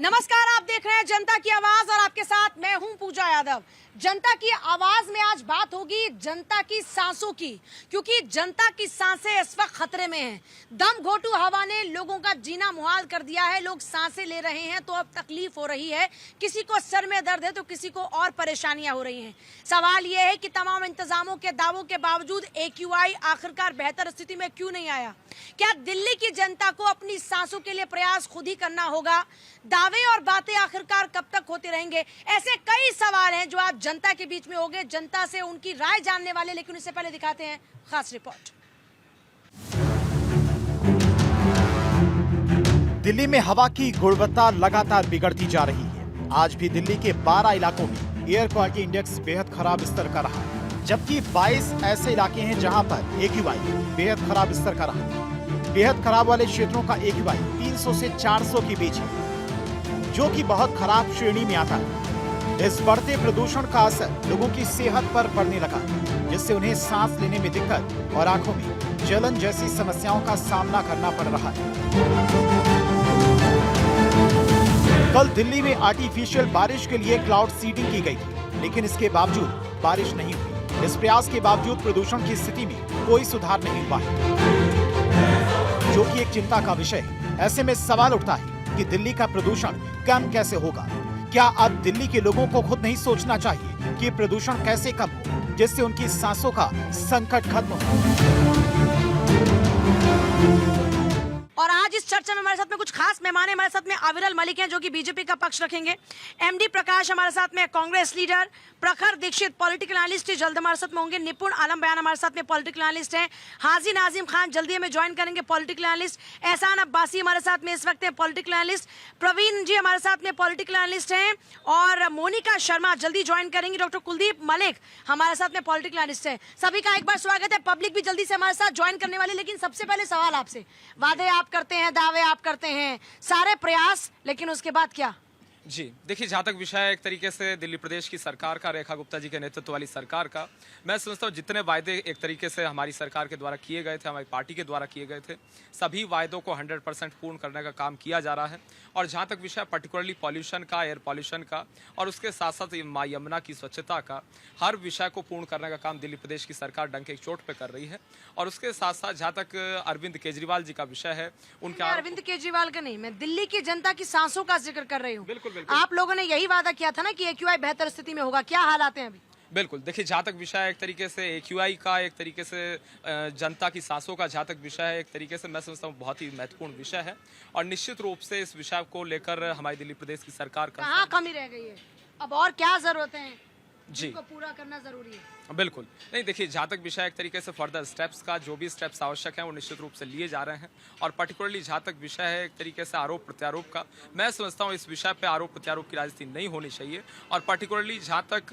नमस्कार, आप देख रहे हैं जनता की आवाज और आपके साथ मैं हूं पूजा यादव। जनता की आवाज में आज बात होगी जनता की सांसों की, क्योंकि जनता की सांसें इस वक्त खतरे में हैं। दम घोटू हवा ने लोगों का जीना मुहाल कर दिया है। लोग सांसें ले रहे हैं तो अब तकलीफ हो रही है, किसी को सर में दर्द है तो किसी को और परेशानियां हो रही हैं। सवाल यह है कि तमाम इंतजामों के दावों के बावजूद AQI आखिरकार बेहतर स्थिति में क्यों नहीं आया? क्या दिल्ली की जनता को अपनी सांसों के लिए प्रयास खुद ही करना होगा? दावे और बातें आखिरकार कब तक होते रहेंगे? ऐसे कई सवाल हैं जो आज जनता के बीच में होंगे, जनता से उनकी राय जानने वाले। लेकिन इससे पहले दिखाते हैं खास रिपोर्ट। दिल्ली में हवा की गुणवत्ता लगातार बिगड़ती जा रही है। आज भी दिल्ली के 12 इलाकों में एयर क्वालिटी इंडेक्स बेहद खराब स्तर का रहा है, जबकि 22 ऐसे इलाके हैं जहां पर AQI बेहद खराब स्तर का रहा है। बेहद खराब वाले क्षेत्रों का AQI 300 से 400 के बीच है, जो कि बहुत खराब श्रेणी में आता है। इस बढ़ते प्रदूषण का असर लोगों की सेहत पर पड़ने लगा, जिससे उन्हें सांस लेने में दिक्कत और आंखों में जलन जैसी समस्याओं का सामना करना पड़ रहा है। कल दिल्ली में आर्टिफिशियल बारिश के लिए क्लाउड सीडिंग की गई थी, लेकिन इसके बावजूद बारिश नहीं हुई। इस प्रयास के बावजूद प्रदूषण की स्थिति में कोई सुधार नहीं हुआ है, जो कि एक चिंता का विषय है। ऐसे में सवाल उठता है कि दिल्ली का प्रदूषण कम कैसे होगा? क्या अब दिल्ली के लोगों को खुद नहीं सोचना चाहिए कि प्रदूषण कैसे कम हो, जिससे उनकी सांसों का संकट खत्म हो? और आज इस चर्चा में हमारे साथ में कुछ खास मेहमान हैं। हमारे साथ में अविरल मलिक हैं, जो कि बीजेपी का पक्ष रखेंगे। MD प्रकाश हमारे साथ में, कांग्रेस लीडर। प्रखर दीक्षित पॉलिटिकल एनालिस्ट जल्द हमारे साथ में होंगे। निपुण आलम बयान हमारे साथ में पॉलिटिकल एनालिस्ट हैं। हाजी नाजिम खान जल्दी हमें ज्वाइन करेंगे, पॉलिटिकल एनालिस्ट। एहसान अब्बासी हमारे साथ में इस वक्त है, पॉलिटिकल एनालिस्ट। प्रवीण जी हमारे साथ में पॉलिटिकल एनालिस्ट हैं। और मोनिका शर्मा जल्दी ज्वाइन करेंगी। डॉक्टर कुलदीप मलिक हमारे साथ में पॉलिटिकल एनालिस्ट है। सभी का एक बार स्वागत है। पब्लिक भी जल्दी से हमारे साथ ज्वाइन करने वाली। लेकिन सबसे पहले सवाल आपसे, वादे आप करते हैं, दावे आप करते हैं, सारे प्रयास, लेकिन उसके बाद क्या? जी देखिए, जहाँ तक विषय है एक तरीके से दिल्ली प्रदेश की सरकार का, रेखा गुप्ता जी के नेतृत्व वाली सरकार का, मैं समझता हूँ जितने वायदे एक तरीके से हमारी सरकार के द्वारा किए गए थे, हमारी पार्टी के द्वारा किए गए थे, सभी वायदों को 100% पूर्ण करने का काम किया जा रहा है। और जहाँ तक विषय पर्टिकुलरली पॉल्यूशन का, एयर पॉल्यूशन का, और उसके साथ साथ माँ यमुना की स्वच्छता का, हर विषय को पूर्ण करने का काम दिल्ली प्रदेश की सरकार डंके की चोट पर कर रही है। और उसके साथ साथ जहाँ तक अरविंद केजरीवाल जी का विषय है, उनके अरविंद केजरीवाल का नहीं, मैं दिल्ली की जनता की सांसों का जिक्र कर रही हूँ। बिल्कुल। आप लोगों ने यही वादा किया था ना कि AQI बेहतर स्थिति में होगा, क्या हालात हैं अभी? बिल्कुल, देखिए जहाँ तक विषय है एक तरीके से AQI का, एक तरीके से जनता की सांसों का जहाँ तक विषय है, एक तरीके से मैं समझता हूँ बहुत ही महत्वपूर्ण विषय है। और निश्चित रूप से इस विषय को लेकर हमारी दिल्ली प्रदेश की सरकार का कहाँ कमी रह गई है, अब और क्या जरूरतें हैं जी को पूरा करना जरूरी है? बिल्कुल नहीं, देखिए जहाँ तक विषय एक तरीके से फर्दर स्टेप्स का, जो भी स्टेप्स आवश्यक हैं वो निश्चित रूप से लिए जा रहे हैं। और पर्टिकुलरली जहाँ तक विषय है एक तरीके से आरोप प्रत्यारोप का, मैं समझता हूँ इस विषय पे आरोप प्रत्यारोप की राजनीति नहीं होनी चाहिए। और पर्टिकुलरली जहाँ तक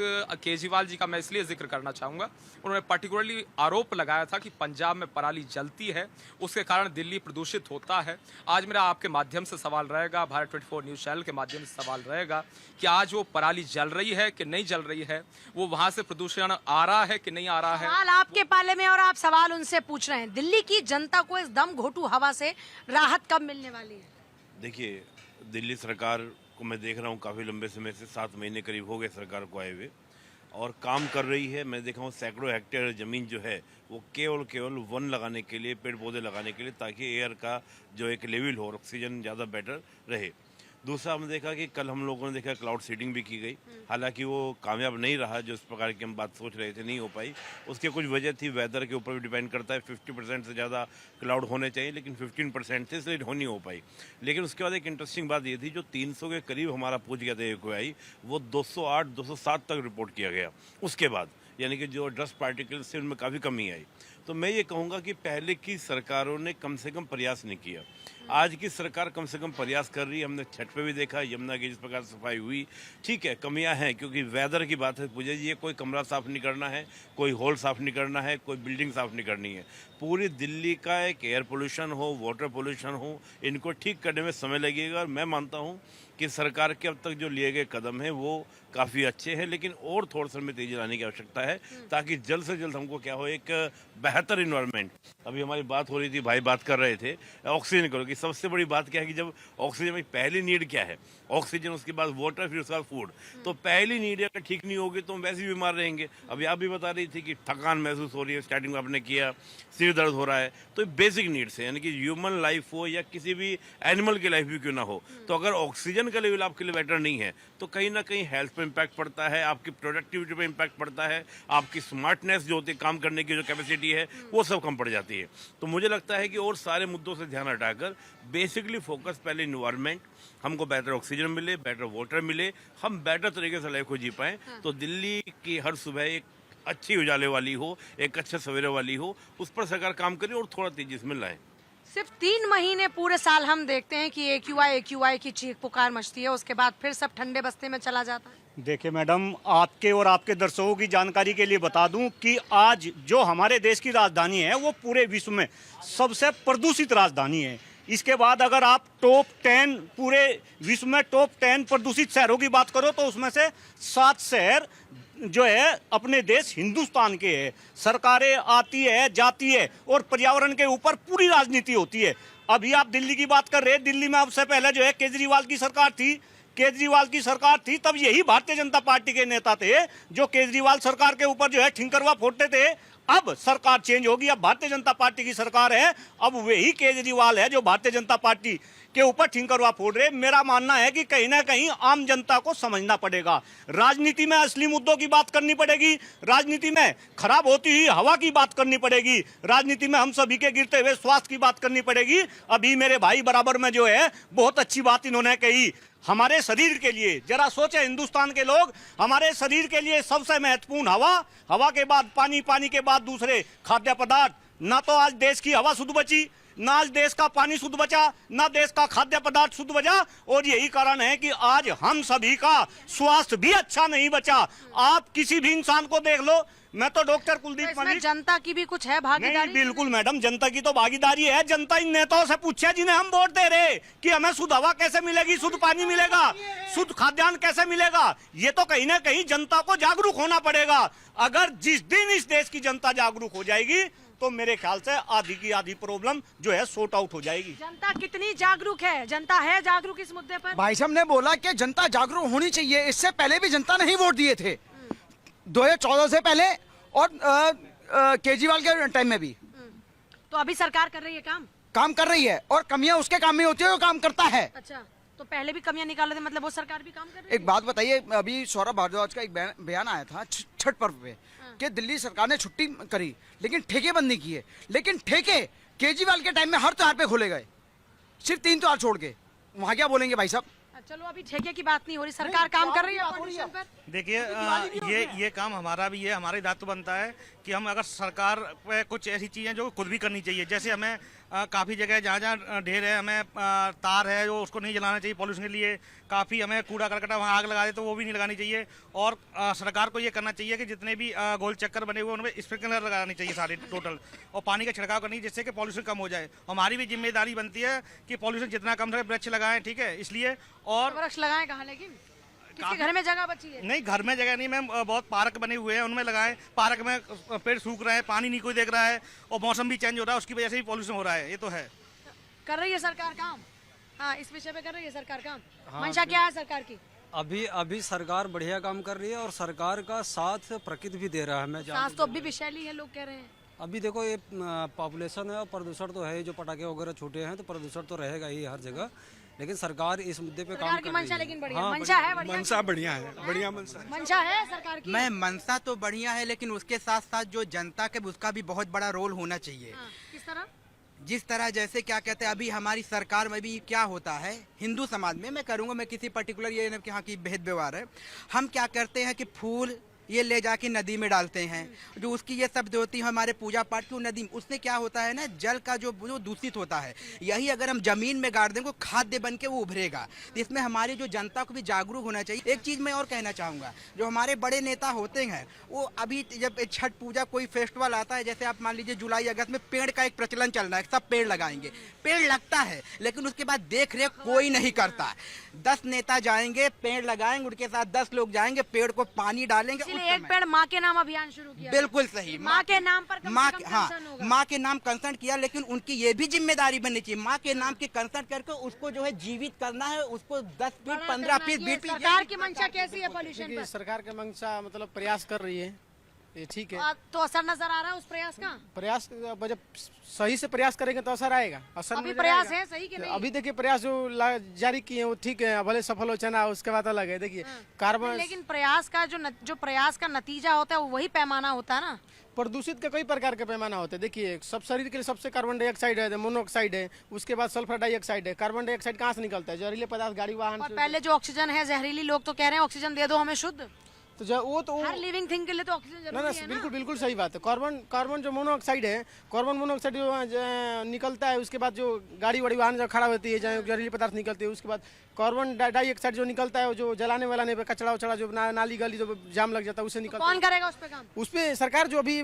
केजरीवाल जी का मैं इसलिए जिक्र करना चाहूँगा, उन्होंने पर्टिकुलरली आरोप लगाया था कि पंजाब में पराली जलती है, उसके कारण दिल्ली प्रदूषित होता है। आज मेरा आपके माध्यम से सवाल रहेगा, भारत 24 न्यूज़ चैनल के माध्यम से सवाल रहेगा कि आज वो पराली जल रही है कि नहीं जल रही है, वो वहाँ से प्रदूषण आ रहा है कि नहीं आ रहा है। सवाल आपके पाले में और आप सवाल उनसे पूछ रहे हैं। दिल्ली की जनता को इस दम घोटू हवा से राहत कब मिलने वाली है? देखिए, दिल्ली सरकार को मैं देख रहा हूँ काफ़ी लंबे समय से, 7 महीने करीब हो गए सरकार को आए हुए, और काम कर रही है। मैं देखा हूँ सैकड़ों हेक्टेयर ज़मीन जो है वो केवल वन लगाने के लिए, पेड़ पौधे लगाने के लिए, ताकि एयर का जो एक लेवल हो, ऑक्सीजन ज़्यादा बेटर रहे। दूसरा हमने देखा कि कल हम लोगों ने देखा क्लाउड सीडिंग भी की गई, हालांकि वो कामयाब नहीं रहा, जो इस प्रकार की हम बात सोच रहे थे नहीं हो पाई। उसके कुछ वजह थी, वेदर के ऊपर भी डिपेंड करता है। 50% से ज़्यादा क्लाउड होने चाहिए, लेकिन 15% से इसलिए नहीं हो पाई। लेकिन उसके बाद एक इंटरेस्टिंग बात ये थी, जो 300 के करीब हमारा पहुँच गया था AQI, वो 208, 207 तक रिपोर्ट किया गया उसके बाद, यानी कि जो डस्ट पार्टिकल्स थे उनमें काफ़ी कमी आई। तो मैं ये कहूँगा कि पहले की सरकारों ने कम से कम प्रयास नहीं किया। आज की सरकार कम से कम प्रयास कर रही है। हमने छठ पे भी देखा, यमुना की जिस प्रकार सफाई हुई, ठीक है कमियां हैं, क्योंकि वेदर की बात है पूजा जी, ये कोई कमरा साफ़ नहीं करना है, कोई हॉल साफ़ नहीं करना है, कोई बिल्डिंग साफ़ नहीं करनी है। पूरी दिल्ली का एक एयर पोल्यूशन हो, वाटर पोल्यूशन हो, इनको ठीक करने में समय लगेगा। और मैं मानता हूँ कि सरकार के अब तक जो लिए गए कदम हैं वो काफ़ी अच्छे हैं, लेकिन और थोड़ा सा में तेजी लाने की आवश्यकता है ताकि जल्द से जल्द हमको क्या हो, एक बेहतर इन्वायरमेंट। अभी हमारी बात हो रही थी, भाई बात कर रहे थे ऑक्सीजन करो कि सबसे बड़ी बात क्या है कि जब ऑक्सीजन में पहली नीड क्या है, ऑक्सीजन, उसके बाद वाटर, फिर उसके बाद फूड। तो पहली नीड अगर ठीक नहीं होगी तो हम वैसे ही बीमार रहेंगे। अभी आप भी बता रही थी कि थकान महसूस हो रही है, स्टार्टिंग में आपने किया, सिर दर्द हो रहा है, तो बेसिक नीड्स है, यानी कि ह्यूमन लाइफ हो या किसी भी एनिमल की लाइफ भी क्यों ना हो, तो अगर ऑक्सीजन का लेवल आपके लिए बेटर नहीं है तो कहीं ना कहीं हेल्थ पे इम्पैक्ट पड़ता है, आपकी प्रोडक्टिविटी पे इम्पैक्ट पड़ता है, आपकी स्मार्टनेस जो होती है, काम करने की जो कैपेसिटी है वो सब कम पड़ जाती है। तो मुझे लगता है कि और सारे मुद्दों से ध्यान हटाकर बेसिकली फोकस पहले इन्वायरमेंट, हमको बेहतर ऑक्सीजन मिले, बेटर वाटर मिले, हम बेटर तरीके से लाइफ को जी पाएं। तो दिल्ली की हर सुबह एक अच्छी उजाले वाली हो, एक अच्छा सवेरे वाली हो, उस पर सरकार काम करे और थोड़ा तेजी इसमें लाए। सिर्फ 3 महीने पूरे साल हम देखते हैं कि AQI की चीख पुकार मचती है, उसके बाद फिर सब ठंडे बस्ते में चला जाता है। देखिए मैडम, आपके और आपके दर्शकों की जानकारी के लिए बता दूं कि आज जो हमारे देश की राजधानी है वो पूरे विश्व में सबसे प्रदूषित राजधानी है। इसके बाद अगर आप टॉप 10 पूरे विश्व में टॉप 10 प्रदूषित शहरों की बात करो तो उसमें से 7 शहर जो है अपने देश हिंदुस्तान के है। सरकारें आती है जाती है और पर्यावरण के ऊपर पूरी राजनीति होती है। अभी आप दिल्ली की बात कर रहे हैं, दिल्ली में आपसे पहले जो है केजरीवाल की सरकार थी, तब यही भारतीय जनता पार्टी के नेता थे जो केजरीवाल सरकार के ऊपर जो है ठिंकरवा फोड़ते थे। अब सरकार चेंज होगी, अब भारतीय जनता पार्टी की सरकार है, अब वही केजरीवाल है जो भारतीय जनता पार्टी के ऊपर ठिंकरवा फोड़ रहे। मेरा मानना है कि कहीं ना कहीं आम जनता को समझना पड़ेगा, राजनीति में असली मुद्दों की बात करनी पड़ेगी, राजनीति में खराब होती हुई हवा की बात करनी पड़ेगी, राजनीति में हम सभी के गिरते हुए स्वास्थ्य की बात करनी पड़ेगी। अभी मेरे भाई बराबर में जो है बहुत अच्छी बात इन्होंने कही, हमारे शरीर के लिए जरा सोचे हिंदुस्तान के लोग, हमारे शरीर के लिए सबसे महत्वपूर्ण हवा के बाद पानी, पानी के बाद दूसरे खाद्य पदार्थ। ना तो आज देश की हवा शुद्ध बची, ना आज देश का पानी शुद्ध बचा, ना देश का खाद्य पदार्थ शुद्ध बचा, और यही कारण है कि आज हम सभी का स्वास्थ्य भी अच्छा नहीं बचा। आप किसी भी इंसान को देख लो, मैं तो डॉक्टर कुलदीप मलिक, जनता की भी कुछ है भागीदारी? नहीं, बिल्कुल मैडम, जनता की तो भागीदारी है। जनता इन नेताओं से पूछे जिन्हें हम वोट दे रहे कि हमें शुद्ध हवा कैसे मिलेगी, शुद्ध पानी मिलेगा, शुद्ध खाद्यान्न कैसे मिलेगा। ये तो कहीं ना कहीं जनता को जागरूक होना पड़ेगा। अगर जिस दिन इस देश की जनता जागरूक हो जाएगी तो मेरे ख्याल से आधी की आधी प्रॉब्लम जो है सॉर्ट आउट हो जाएगी। जनता कितनी जागरूक है? जनता है जागरूक इस मुद्दे पर? भाई साहब ने बोला कि जनता जागरूक होनी चाहिए। इससे पहले भी जनता नहीं वोट दिए थे, 2014 से पहले और केजरीवाल के टाइम में भी। तो अभी सरकार कर रही है काम कर रही है, और कमियां उसके काम में होती है, वो काम करता है। अच्छा, तो पहले भी कमियां निकाले थे, मतलब वो सरकार भी काम कर रही है। एक बात बताइए, अभी सौरभ भारद्वाज का एक बयान आया था छठ पर्व पे कि दिल्ली सरकार ने छुट्टी करी लेकिन ठेके बंद नहीं किए। लेकिन ठेके केजरीवाल के टाइम में हर त्योहार पे खोले गए, सिर्फ 3 त्योहार छोड़ के। वहाँ क्या बोलेंगे भाई साहब? चलो अभी ठेके की बात नहीं हो रही, सरकार काम कर रही है पॉल्यूशन पर। देखिए ये काम हमारा भी है, हमारा दायित्व बनता है कि हम अगर सरकार पे कुछ ऐसी चीज़ें जो खुद भी करनी चाहिए, जैसे हमें काफ़ी जगह जहाँ ढेर है, हमें तार है जो उसको नहीं जलाना चाहिए पॉल्यूशन के लिए, काफ़ी हमें कूड़ा करकटा वहाँ आग लगा दे तो वो भी नहीं लगानी चाहिए। और सरकार को ये करना चाहिए कि जितने भी गोल चक्कर बने हुए उनमें स्प्रिंकलर लगानी चाहिए सारे टोटल, और पानी का छिड़काव करनी जिससे कि पॉल्यूशन कम हो जाए। हमारी भी जिम्मेदारी बनती है कि पॉल्यूशन जितना कम रहे, वृक्ष लगाएं, ठीक है, इसलिए। और वृक्ष लगाएं कहाँ, लेकिन किसी घर में जगह बची है? नहीं, घर में जगह नहीं मैम, बहुत पार्क बने हुए हैं उनमें लगाएं। पार्क में पेड़ सूख रहे हैं, पानी नहीं कोई देख रहा है, और मौसम भी चेंज हो रहा है, उसकी वजह से भी पॉल्यूशन हो रहा है। ये तो है, कर रही है सरकार काम। हाँ, इस विषय पे कर रही है सरकार काम। मंशा क्या है सरकार की? अभी सरकार बढ़िया काम कर रही है और सरकार का साथ प्रकृति भी दे रहा है। मैं सांस तो अभी विषैली है, लोग कह रहे हैं। अभी देखो ये पॉपुलेशन है और प्रदूषण तो है, जो पटाखे वगैरह छूटे हैं तो प्रदूषण तो रहेगा ही हर जगह, लेकिन सरकार इस मुद्दे पे काम कर रही है। मंशा लेकिन बढ़िया, मंशा है बढ़िया, मंशा बढ़िया है, बढ़िया मंशा है सरकार की। मैं मंशा तो बढ़िया है, लेकिन उसके साथ साथ जो जनता के उसका भी बहुत बड़ा रोल होना चाहिए। किस तरह? जिस तरह जैसे क्या कहते हैं, अभी हमारी सरकार में भी क्या होता है, हिंदू समाज में मैं करूँगा, मैं किसी पर्टिकुलर ये यहाँ की भेद व्यवहार है, हम क्या करते हैं कि फूल ये ले जाके नदी में डालते हैं, जो उसकी ये शब्द होती है हमारे पूजा पाठ की नदी में, उससे क्या होता है ना, जल का जो दूषित होता है, यही अगर हम जमीन में गाड़ देंगे खाद्य बन के वो उभरेगा। तो इसमें हमारी जो जनता को भी जागरूक होना चाहिए। एक चीज़ मैं और कहना चाहूँगा, जो हमारे बड़े नेता होते हैं वो अभी जब छठ पूजा कोई फेस्टिवल आता है, जैसे आप मान लीजिए जुलाई अगस्त में पेड़ का एक प्रचलन चल रहा है, सब पेड़ लगाएंगे, पेड़ लगता है लेकिन उसके बाद देख रेख कोई नहीं करता। 10 नेता जाएंगे, पेड़ लगाएंगे, उनके साथ 10 लोग जाएंगे, पेड़ को पानी डालेंगे। एक पेड़ माँ के नाम अभियान शुरू किया। बिल्कुल सही, माँ के नाम पर माँ, हाँ, माँ के नाम कंसर्न किया, लेकिन उनकी ये भी जिम्मेदारी बननी चाहिए, माँ के नाम की कंसर्न करके उसको जो है जीवित करना है, उसको 10 फीट 15 फीट 20 फीट। सरकार की मंशा कैसी है पॉल्यूशन पर? सरकार की मंशा मतलब प्रयास कर रही है, ये ठीक है। तो असर नजर आ रहा है उस प्रयास का? प्रयास जब सही से प्रयास करेंगे तो असर आएगा। असर अभी नजर प्रयास आएगा। है सही कि नहीं? अभी देखिए प्रयास जो जारी किए हैं वो ठीक है, भले सफल हो चना उसके बाद अलग है। देखिए कार्बन, लेकिन प्रयास का जो प्रयास का नतीजा होता है वो वही पैमाना होता है ना। प्रदूषित के कई प्रकार के पैमाना होते हैं। देखिए सब शरीर के लिए सबसे कार्बन डाइऑक्साइड है, मोनोऑक्साइड है, उसके बाद सल्फर डाइऑक्साइड है। कार्बन डाइऑक्साइड कहाँ से निकलता है? जहरीले पदार्थ, गाड़ी वाहन और से। पहले जो ऑक्सीजन है जहरीली, लोग तो कह रहे हैं ऑक्सीजन दे दो हमें शुद्ध। तो वो तो हर लिविंग थिंग के लिए तो ऑक्सीजन ना जरूरी है ना। बिल्कुल बिल्कुल सही बात है। कार्बन जो मोनोऑक्साइड है, कार्बन मोनोऑक्साइड जो निकलता है, उसके बाद जो गाड़ी वाड़ी वाहन जो खड़ा होती है, जहाँ जहरीले पदार्थ निकलते हैं, उसके बाद कार्बन डाइऑक्साइड जो निकलता है, जो जलाने वालाने पे कचरा उचड़ा जो नाली गली जो जाम लग जाता है उससे निकलता है। कौन करेगा उस पे काम? उस पे सरकार जो अभी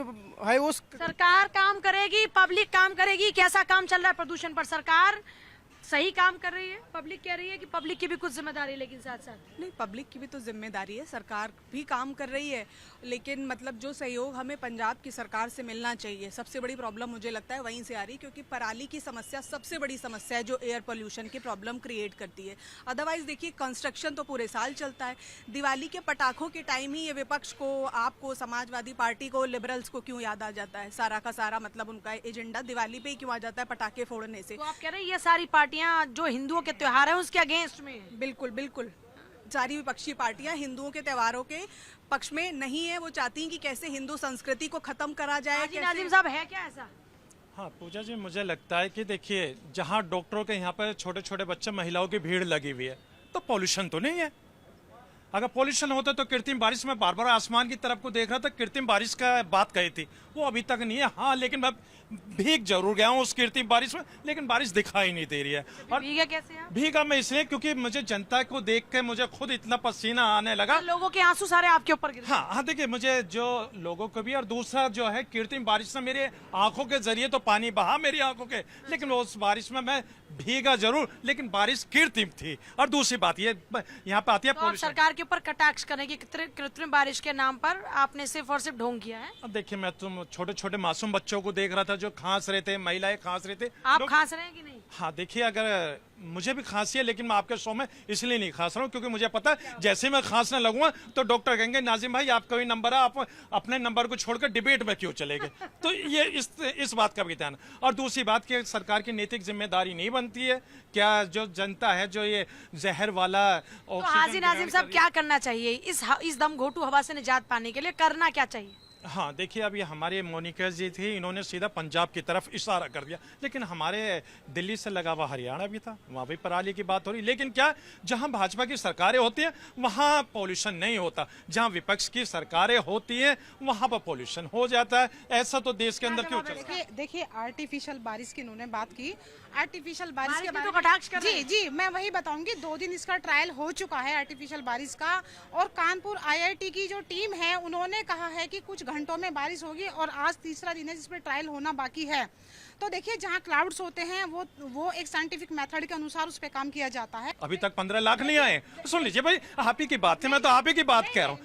है वो सरकार काम करेगी, पब्लिक काम करेगी। कैसा काम चल रहा है प्रदूषण पर? सरकार सही काम कर रही है, पब्लिक कह रही है कि पब्लिक की भी कुछ जिम्मेदारी है, लेकिन साथ साथ नहीं, पब्लिक की भी तो जिम्मेदारी है, सरकार भी काम कर रही है, लेकिन मतलब जो सहयोग हमें पंजाब की सरकार से मिलना चाहिए। सबसे बड़ी प्रॉब्लम मुझे लगता है वहीं से आ रही, क्योंकि पराली की समस्या सबसे बड़ी समस्या है जो एयर पोल्यूशन की प्रॉब्लम क्रिएट करती है। अदरवाइज देखिए कंस्ट्रक्शन तो पूरे साल चलता है। दिवाली के पटाखों के टाइम ही ये विपक्ष को, आपको, समाजवादी पार्टी को, लिबरल्स को क्यों याद आ जाता है? सारा का सारा मतलब उनका एजेंडा दिवाली पे ही क्यों आ जाता है, पटाखे फोड़ने से। तो आप कह रहे हैं ये सारी पार्टियां जो हिंदुओं के त्योहार है उसके अगेंस्ट में है? बिल्कुल बिल्कुल, सारी विपक्षी पार्टियां हिंदुओं के त्योहारों के पक्ष में नहीं है। वो चाहती हैं कि कैसे हिंदू संस्कृति को खत्म करा जाए। नाजिम साहब, है क्या ऐसा? हाँ पूजा जी, मुझे लगता है कि देखिए जहाँ डॉक्टरों के यहाँ पर छोटे छोटे बच्चे, महिलाओं की भीड़ लगी हुई है, तो पॉल्यूशन तो नहीं है। अगर पॉल्यूशन होता तो कृत्रिम बारिश में बार बार आसमान की तरफ को देख रहा था, कृत्रिम बारिश का बात कही थी, वो अभी तक नहीं है। हाँ लेकिन मैं भीग जरूर गया हूँ उस कृत्रिम बारिश में, लेकिन बारिश दिखाई नहीं दे रही है। और भीगा कैसे आप? भीगा मैं इसलिए क्योंकि मुझे जनता को देख के मुझे खुद इतना पसीना आने लगा। लोगों के आंसू सारे आपके ऊपर गिरे। हाँ देखिए, मुझे जो लोगों को भी, और दूसरा जो है कृत्रिम बारिश से मेरे आंखों के जरिए तो पानी बहा मेरी आंखों के, लेकिन उस बारिश में मैं भीगा जरूर, लेकिन बारिश कृत्रिम थी। और दूसरी बात ये यहाँ पे आती है तो सरकार के ऊपर कटाक्ष करने की कृत्रिम बारिश के नाम पर आपने सिर्फ और सिर्फ ढोंग किया है। अब देखिए, मैं तुम छोटे छोटे मासूम बच्चों को देख रहा था जो खांस रहे थे, महिलाएं खांस रहे थे। आप खांस रहे हैं कि नहीं? हाँ देखिए, अगर मुझे भी खांसी है, लेकिन मैं आपके शो में इसलिए नहीं खांस रहा हूँ क्योंकि मुझे पता है जैसे ही मैं खांसने लगूंगा तो डॉक्टर कहेंगे नाजिम भाई आपका भी नंबर है, आप अपने नंबर को छोड़कर डिबेट में क्यों चले गए। तो ये इस बात का भी ध्यान। और दूसरी बात कि सरकार की नैतिक जिम्मेदारी नहीं बनती है क्या? जो जनता है जो ये जहर वाला तो हाजी नाजिम साहब, क्या करना चाहिए इस दम घोटू हवा से निजात पाने के लिए? करना क्या चाहिए? हाँ देखिए, अभी हमारे मोनिका जी थी, इन्होंने सीधा पंजाब की तरफ इशारा कर दिया, लेकिन हमारे दिल्ली से लगा हुआ हरियाणा भी था, वहाँ भी पराली की बात हो रही। लेकिन क्या, जहाँ भाजपा की सरकारें होती हैं वहाँ पॉल्यूशन नहीं होता, जहाँ विपक्ष की सरकारें होती हैं वहाँ पर पॉल्यूशन हो जाता है। ऐसा तो देश के अंदर क्यों चल रहा है? देखिए आर्टिफिशियल बारिश की इन्होंने बात की, आर्टिफिशियल बारिश के तो कटाक्ष कर रहे हैं। जी मैं वही बताऊंगी। 2 दिन इसका ट्रायल हो चुका है आर्टिफिशियल बारिश का, और कानपुर IIT की जो टीम है उन्होंने कहा है कि कुछ घंटों में बारिश होगी, और आज तीसरा दिन है जिसमें ट्रायल होना बाकी है। तो देखिए, जहाँ क्लाउड्स होते हैं वो एक साइंटिफिक मेथड के अनुसार उस पे काम किया जाता है। अभी तक 15 लाख नहीं आए। सुन लीजिए भाई, आप ही की बात है, मैं तो आप ही की बात कह रहा हूँ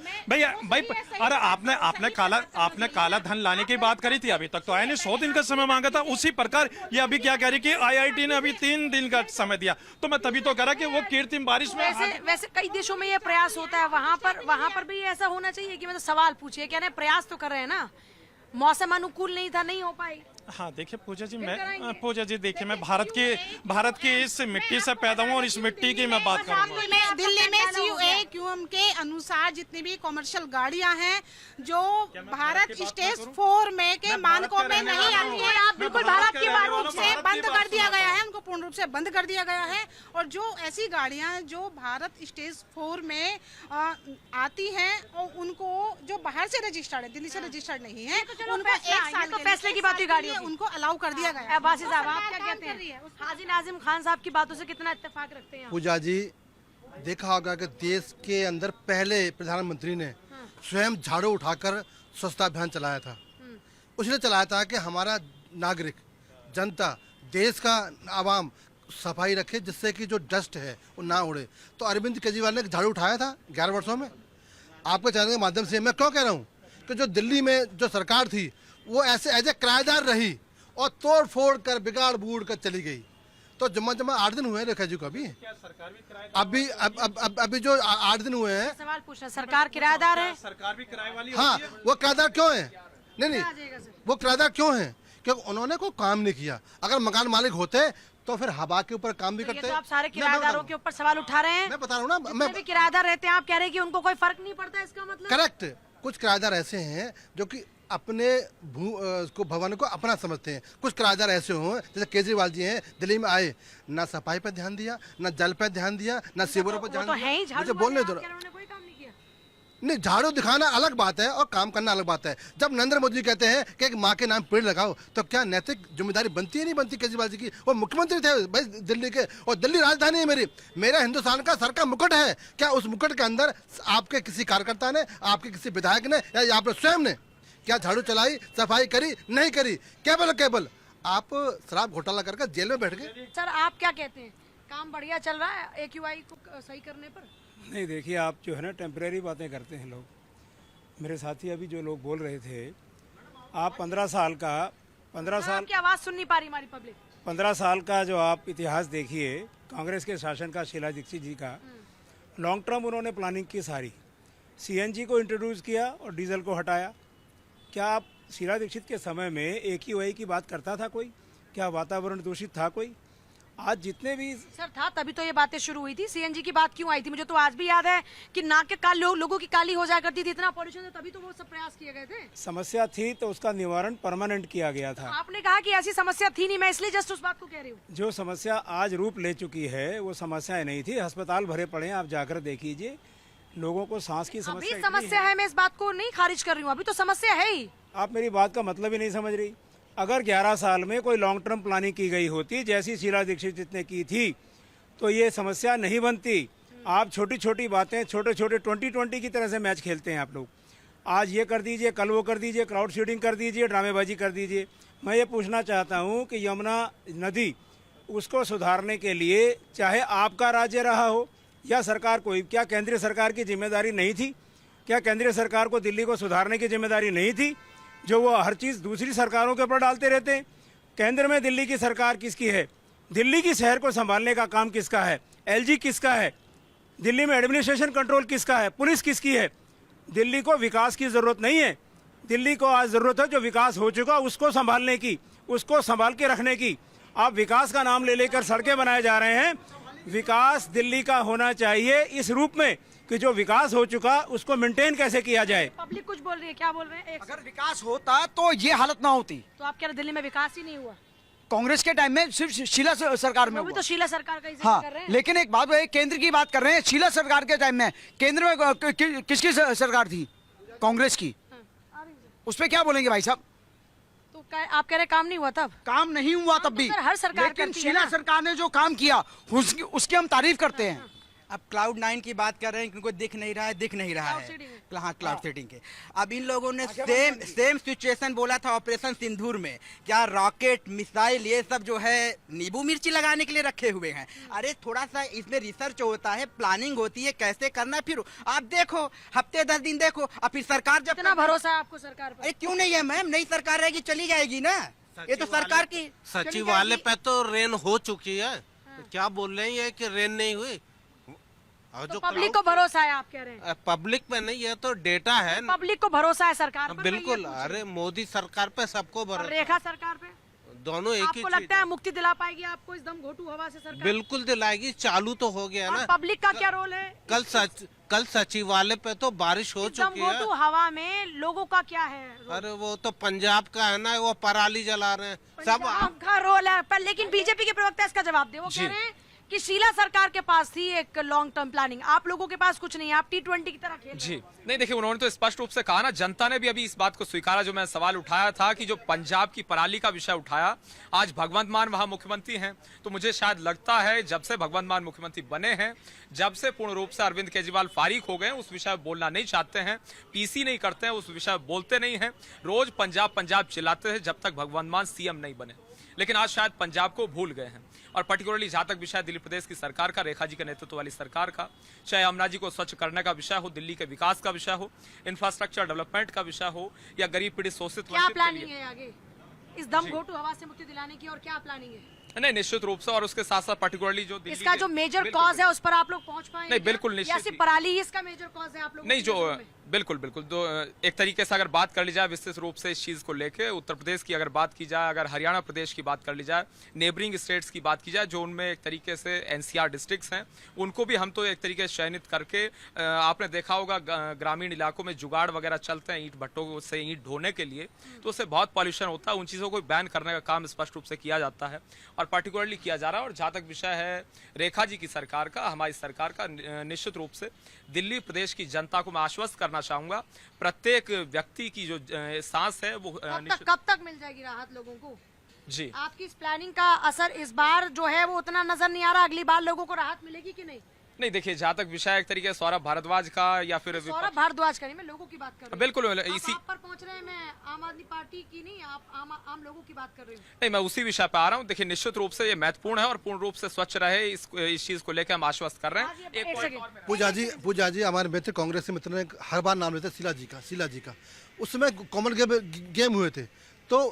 भाई। अरे आपने काला धन लाने की बात करी थी, अभी तक तो आया नहीं। 100 दिन का समय मांगा था। उसी प्रकार ये अभी क्या कह रही कि IIT ने अभी 3 दिन का समय दिया, तो मैं तभी तो कह रहा कि वो कृत्रिम बारिश में। वैसे कई देशों में ये प्रयास होता है, वहाँ पर भी ऐसा होना चाहिए कि मतलब सवाल पूछिए, कह रहे हैं प्रयास तो कर रहे हैं ना, मौसम अनुकूल नहीं था, नहीं हो पाई। हाँ देखिए पूजा जी, देखिए मैं भारत की इस मिट्टी से पैदा हूँ और इस मिट्टी की मैं बात करूँगा। दिल्ली में CUA QM के अनुसार जितनी भी कमर्शियल गाड़ियां हैं जो भारत स्टेज 4 में के मानकों में नहीं आती है, बिल्कुल भारत की रूप से बंद कर दिया गया है, उनको पूर्ण रूप से बंद कर दिया गया है। और जो ऐसी गाड़ियां जो भारत स्टेज 4 में आती हैं और उनको जो बाहर से रजिस्टर्ड है, दिल्ली से रजिस्टर्ड नहीं है, उनको एक साल तो फैसले की बात हुई गाड़ियों की, उनको अलाउ कर दिया गया है। अब्बासी साहब आप क्या कहते हैं? हाजी नाजिम खान साहब की बातों से कितना इत्तेफाक रखते हैं? पूजा जी, देखा होगा कि देश के अंदर पहले प्रधानमंत्री ने स्वयं झाड़ू उठाकर स्वच्छता अभियान चलाया था। उसने चलाया था कि हमारा नागरिक, जनता, देश का आवाम सफाई रखे जिससे कि जो डस्ट है वो ना उड़े। तो अरविंद केजरीवाल ने झाड़ू उठाया था 11 वर्षों में। आपके चैनल के माध्यम से मैं क्यों कह रहा हूँ कि जो दिल्ली में जो सरकार थी वो ऐसे एज ए किराएदार रही और तोड़ फोड़ कर बिगाड़ बूड़ कर चली गई। तो जमा 8 दिन हुए रेखा जी को अभी जो 8 दिन हुए हैं। सवाल पूछा, सरकार किराएदार है? सरकार भी किराए वाली हाँ, वो किराएदार क्यों है? नहीं, वो किराएदार क्यों है? क्योंकि उन्होंने कोई काम नहीं किया। अगर मकान मालिक होते तो फिर हवा के ऊपर काम भी तो करते। ये तो आप सारे किराएदारों के ऊपर सवाल उठा रहे हैं। मैं बता रहा हूँ ना, जितने भी किराएदार रहते हैं आप कह रहे हैं कि उनको कोई फर्क नहीं पड़ता, इसका मतलब? करेक्ट। कुछ किराएदार ऐसे हैं जो कि अपने भवन को अपना समझते हैं। कुछ किराएदार ऐसे हों जैसे केजरीवाल जी हैं, दिल्ली में आए, ना सफाई पर ध्यान दिया, ना जल पर ध्यान दिया, ना सीवरों पर ध्यान दिया। मुझे बोलने दो। नहीं, झाड़ू दिखाना अलग बात है और काम करना अलग बात है। जब नरेंद्र मोदी कहते हैं कि एक माँ के नाम पेड़ लगाओ, तो क्या नैतिक जिम्मेदारी बनती है? नहीं बनती केजरीवाल जी की? वो मुख्यमंत्री थे भाई दिल्ली के, और दिल्ली राजधानी है मेरा हिंदुस्तान का सर का मुकुट है। क्या उस मुकुट के अंदर आपके किसी कार्यकर्ता ने, आपके किसी विधायक ने या आपने स्वयं ने क्या झाड़ू चलाई, सफाई करी? नहीं करी। केवल आप शराब घोटाला करके जेल में बैठ गए। सर आप क्या कहते हैं, काम बढ़िया चल रहा है AQI को सही करने पर? नहीं, देखिए, आप जो है ना टेम्परेरी बातें करते हैं लोग। मेरे साथी अभी जो लोग बोल रहे थे, आप 15 साल की आवाज सुन नहीं पा रही हमारी पब्लिक। 15 साल का जो आप इतिहास देखिए कांग्रेस के शासन का, शीला दीक्षित जी का, लॉन्ग टर्म उन्होंने प्लानिंग की सारी। CNG को इंट्रोड्यूस किया और डीजल को हटाया। क्या आप शीला दीक्षित के समय में AQI की बात करता था कोई? क्या वातावरण दूषित था कोई? आज जितने भी सर था तभी तो ये बातें शुरू हुई थी। CNG की बात क्यों आई थी? मुझे तो आज भी याद है कि नाक के लोगों की काली हो जाया करती थी, इतना पॉल्यूशन था, तभी तो वो सब प्रयास किए गए थे। समस्या थी तो उसका निवारण परमानेंट किया गया था। आपने कहा कि ऐसी समस्या थी नहीं, मैं इसलिए जस्ट उस बात को कह रही हूँ। जो समस्या आज रूप ले चुकी है वो समस्याएं नहीं थी। अस्पताल भरे पड़े हैं, आप जाकर देखिए। लोगों को सांस की अभी समस्या है, मैं इस बात को नहीं खारिज कर रही हूँ, अभी तो समस्या है ही। आप मेरी बात का मतलब ही नहीं समझ रही। अगर 11 साल में कोई लॉन्ग टर्म प्लानिंग की गई होती जैसी शीला दीक्षित ने की थी तो ये समस्या नहीं बनती। आप छोटी छोटी बातें, छोटे छोटे 2020 की तरह से मैच खेलते हैं आप लोग। आज ये कर दीजिए, कल वो कर दीजिए, क्राउड सीडिंग कर दीजिए, ड्रामेबाजी कर दीजिए। मैं ये पूछना चाहता हूँ कि यमुना नदी, उसको सुधारने के लिए चाहे आपका राज्य रहा हो या सरकार कोई, क्या केंद्रीय सरकार की जिम्मेदारी नहीं थी? क्या केंद्रीय सरकार को दिल्ली को सुधारने की जिम्मेदारी नहीं थी, जो वो हर चीज़ दूसरी सरकारों के ऊपर डालते रहते हैं? केंद्र में दिल्ली की सरकार किसकी है? दिल्ली की शहर को संभालने का काम किसका है? LG किसका है? दिल्ली में एडमिनिस्ट्रेशन कंट्रोल किसका है? पुलिस किसकी है? दिल्ली को विकास की ज़रूरत नहीं है। दिल्ली को आज ज़रूरत है जो विकास हो चुका उसको संभालने की, उसको संभाल के रखने की। आप विकास का नाम ले लेकर सड़कें बनाए जा रहे हैं। विकास दिल्ली का होना चाहिए इस रूप में कि जो विकास हो चुका उसको मेंटेन कैसे किया जाए। पब्लिक कुछ बोल रही है, क्या बोल रहे हैं? अगर विकास होता तो ये हालत ना होती। तो आप कह रहे दिल्ली में विकास ही नहीं हुआ? कांग्रेस के टाइम में सिर्फ शीला सरकार में वो भी हुआ। तो शीला सरकार का ही जिक्र हाँ, कर रहे हैं। लेकिन एक बात, केंद्र की बात कर रहे हैं। शीला सरकार के टाइम में केंद्र में किसकी सरकार थी? कांग्रेस की। उस पर क्या बोलेंगे भाई साहब? तो आप कह रहे काम नहीं हुआ तब? काम नहीं हुआ तब भी, तो हर सरकार लेकिन करती है शीला ना। सरकार ने जो काम किया उसकी हम तारीफ करते हैं। अब क्लाउड 9 की बात कर रहे हैं, इनको दिख नहीं रहा है हाँ, क्लाउड सीडिंग के। अब इन लोगों ने सेम सिचुएशन बोला था ऑपरेशन सिंदूर में। क्या रॉकेट, मिसाइल, ये सब जो है नींबू मिर्ची लगाने के लिए रखे हुए हैं? अरे थोड़ा सा इसमें रिसर्च होता है, प्लानिंग होती है, कैसे करना है। फिर आप देखो, हफ्ते 10 दिन देखो, अब फिर सरकार जब इतना भरोसा है आपको सरकार पर? अरे क्यों नहीं है मैम, नई सरकार रहेगी, चली जाएगी ना। ये तो सरकार की सचिवालय पे तो रेन हो चुकी है। तो क्या बोल रहे हैं कि रेन नहीं हुई? तो पब्लिक को भरोसा है आप कह रहे हैं? पब्लिक पे नहीं, ये तो डेटा है। पब्लिक को भरोसा है सरकार पर? बिल्कुल। अरे मोदी सरकार पे सबको भरोसा। रेखा सरकार पे? दोनों एक ही आपको चीज लगता है मुक्ति दिला पाएगी आपको इस दम घोटू हवा से सरकार? बिल्कुल दिलाएगी। चालू तो हो गया और ना। पब्लिक का क्या रोल है? कल सचिवालय पे तो बारिश हो इस दम चुकी है। घोटू हवा में लोगों का क्या है रोल? अरे वो तो पंजाब का है ना, वो पराली जला रहे हैं सब। पंजाब का रोल है पर लेकिन बीजेपी के प्रवक्ता इसका जवाब दे, वो कह रहे हैं कि शीला सरकार के पास थी एक लॉन्ग टर्म प्लानिंग, आप लोगों के पास कुछ नहीं है, आप T20 की तरह खेल रहे जी हो। नहीं, देखिए उन्होंने तो स्पष्ट रूप से कहा ना, जनता ने भी अभी इस बात को स्वीकारा जो मैं सवाल उठाया था कि जो पंजाब की पराली का विषय उठाया, आज भगवंत मान वहां मुख्यमंत्री हैं, तो मुझे शायद लगता है जब से भगवंत मान मुख्यमंत्री बने हैं, जब से पूर्ण रूप से अरविंद केजरीवाल फारिग हो गए, उस विषय बोलना नहीं चाहते हैं, पीसी नहीं करते हैं, उस विषय बोलते नहीं हैं, रोज पंजाब पंजाब चिल्लाते हैं जब तक भगवंत मान सीएम नहीं बने। लेकिन आज शायद पंजाब को भूल गए हैं, और पर्टिकुलरली जहां तक विषय दिल्ली प्रदेश की सरकार का, रेखा जी के नेतृत्व वाली सरकार का, चाहे यमुना जी को स्वच्छ करने का विषय हो, दिल्ली के विकास का विषय हो, इंफ्रास्ट्रक्चर डेवलपमेंट का विषय हो, या गरीब पीड़ित शोषित क्या प्लानिंग है आगे इस दम घोटू हवा से मुक्ति दिलाने की, और क्या प्लानिंग है? नहीं, निश्चित रूप से, और उसके साथ साथ पर्टिकुलरली जो दिल्ली इसका जो मेजर कॉज है उस पर आप लोग पहुंच पाएंगे? नहीं, बिल्कुल या निश्चित सिर्फ पराली ही इसका मेजर कॉज है आप लोग? नहीं, जो बिल्कुल बिल्कुल तो एक तरीके से अगर बात कर ली जाए विस्तृत रूप से इस चीज को लेके, उत्तर प्रदेश की अगर बात की जाए, अगर हरियाणा प्रदेश की बात कर ली जाए, नेबरिंग स्टेट्स की बात की जाए, जो उनमें एक तरीके से एनसीआर डिस्ट्रिक्ट्स हैं, उनको भी हम तो एक तरीके से चयनित करके, आपने देखा होगा ग्रामीण इलाकों में जुगाड़ वगैरह चलते हैं ईंट भट्टों से ईंट ढोने के लिए, तो उससे बहुत पॉल्यूशन होता है, उन चीज़ों को बैन करने का काम स्पष्ट रूप से किया जाता है और पर्टिकुलरली किया जा रहा है। और जहाँ तक विषय है रेखा जी की सरकार का, हमारी सरकार का, निश्चित रूप से दिल्ली प्रदेश की जनता को मैं आश्वस्त करना चाहूंगा, प्रत्येक व्यक्ति की जो सांस है वो कब तक मिल जाएगी राहत लोगों को? जी, आपकी इस प्लानिंग का असर इस बार जो है वो उतना नजर नहीं आ रहा, अगली बार लोगों को राहत मिलेगी कि नहीं? नहीं, देखिए जहाँ तक विषय एक तरीके से सौरभ भारद्वाज का या फिर सौरभ भारद्वाज का नहीं, मैं लोगों की बात कर रही हूँ। बिल्कुल इसी आप पर पहुंच रहे हैं, मैं आम आदमी पार्टी की नहीं, आप आम लोगों की बात कर रही हूँ। नहीं, मैं उसी विषय पे आ रहा हूँ। देखिए निश्चित रूप से ये महत्वपूर्ण है और पूर्ण रूप से स्वच्छ रहे, इस चीज को लेकर हम आश्वस्त कर रहे हैं। पूजा जी हमारे मित्र कांग्रेस के मित्र ने हर बार नाम लेते शीला जी का उसमें कॉमन गेम हुए थे, तो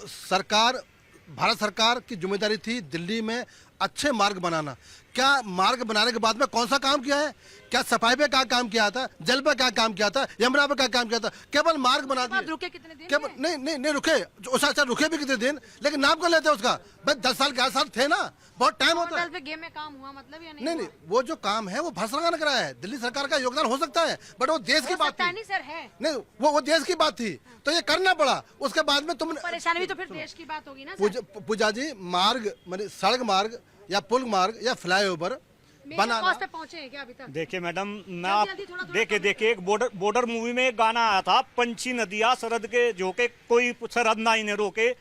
भारत सरकार की जिम्मेदारी थी दिल्ली में अच्छे मार्ग बनाना। क्या मार्ग बनाने के बाद में कौन सा काम किया है? क्या सफाई पे क्या काम किया था? जल पे क्या काम किया था? यमुना पे क्या काम किया था? केवल मार्ग बना दिए। रुके कितने दिन? केवल नहीं रुके, अच्छा रुके भी कितने दिन, लेकिन नाम कर लेते हैं उसका। भाई 10 साल 11 साल थे ना, बहुत टाइम होता है। गेम में काम हुआ मतलब या नहीं, वो जो काम है वो भारत सरकार ने कराया है, दिल्ली सरकार का योगदान हो सकता है, बट वो देश की बात थी। नहीं सर है, नहीं वो देश की बात थी, तो ये करना पड़ा। उसके बाद में तुम परेशानी भी तो फिर देश की बात होगी ना। पूजा जी, मार्ग मतलब सड़क मार्ग या पुल मार्ग या फ्लाईओवर बनाना पे पहुंचे हैं क्या अभी तक? देखिए मैडम, मैं आप देखिए एक बॉर्डर मूवी में एक गाना आया था, पंछी नदिया सरहद के झोंके कोई सरहद ना इन्हें रोके।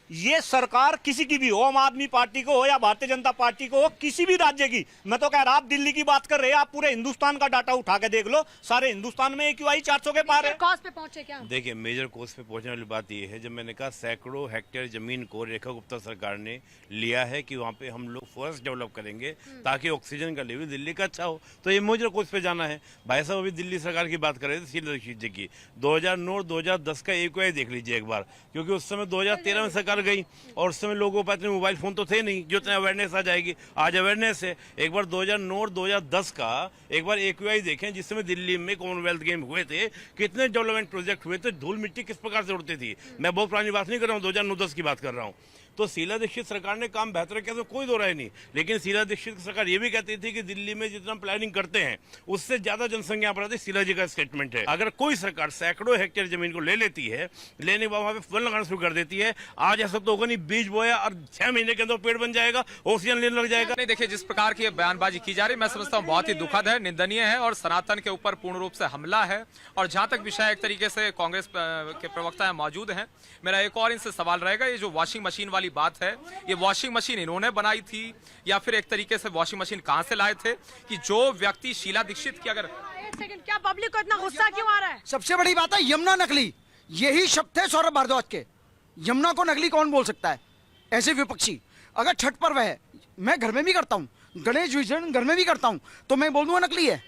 ये सरकार किसी की भी हो, आम आदमी पार्टी को हो या भारतीय जनता पार्टी को हो, किसी भी राज्य की, मैं तो कह रहा, आप दिल्ली की बात कर रहे हैं, आप पूरे हिंदुस्तान का डाटा उठा के देख लो, सारे हिंदुस्तान में AQI 400 के पार है। कॉस्ट पे पहुंचे क्या? देखिए मेजर कोस्ट पे पहुंचने वाली बात ये है, जब मैंने कहा सैकड़ों हेक्टेयर जमीन को रेखा गुप्ता सरकार ने लिया है कि वहाँ पे हम लोग फॉरेस्ट डेवलप करेंगे ताकि ऑक्सीजन का लेवल दिल्ली का अच्छा हो, तो ये मेजर कोस्ट पे जाना है। भाई साहब अभी दिल्ली सरकार की बात कर रहे थे शीला दीक्षित जी की, 2009-2010 का AQI देख लीजिए एक बार, क्योंकि उस समय 2013 में सरकार गई और उस समय लोगों पर इतने मोबाइल फोन तो थे नहीं जो इतना अवेयरनेस आ जाएगी। आज अवेयरनेस है। एक बार 2009 और 2010 का एक बार AQI देखें, जिस समय दिल्ली में कॉमनवेल्थ गेम हुए थे, कितने डेवलपमेंट प्रोजेक्ट हुए थे, धूल मिट्टी किस प्रकार से उड़ती थी। मैं बहुत पुरानी बात नहीं कर रहा हूँ, 2009-10 की बात कर रहा हूँ। तो शीला दीक्षित सरकार ने काम बेहतर किया तो कोई दो राय नहीं, लेकिन शीला दीक्षित सरकार ये भी कहती थी कि दिल्ली में जितना प्लानिंग करते हैं उससे ज्यादा जनसंख्या पर आती है। शीला जी का स्टेटमेंट है, अगर कोई सरकार सैकड़ों हेक्टेयर जमीन को ले लेती है, लेने के बाद वहां पे फल लगाना शुरू कर देती है, आज ऐसा तो होगा नहीं, बीज बोया और 6 महीने के अंदर पेड़ बन जाएगा, ऑक्सीजन लेने लग जाएगा। नहीं, देखिए जिस प्रकार की बयानबाजी की जा रही है, मैं समझता हूँ बहुत ही दुखद है, निंदनीय है और सनातन के ऊपर पूर्ण रूप से हमला है। और जहां तक विषय एक तरीके से कांग्रेस के प्रवक्ता मौजूद हैं, मेरा एक और इनसे सवाल रहेगा, ये जो वॉशिंग मशीन वाली बात है, ये वॉशिंग मशीन इन्होंने बनाई थी या फिर एक तरीके से वॉशिंग मशीन कहां से लाए थे कि जो व्यक्ति शीला दीक्षित की, अगर एक सेकंड, क्या पब्लिक को इतना गुस्सा क्यों आ रहा है? सबसे बड़ी बात है यमुना नकली, यही शब्द है सौरभ भारद्वाज के। यमुना को नकली कौन बोल सकता है? ऐसे विपक्षी। अगर छठ पर्व है, मैं घर में भी करता हूँ, गणेश विसर्जन घर में भी करता हूँ, तो मैं बोल दूंगा नकली है।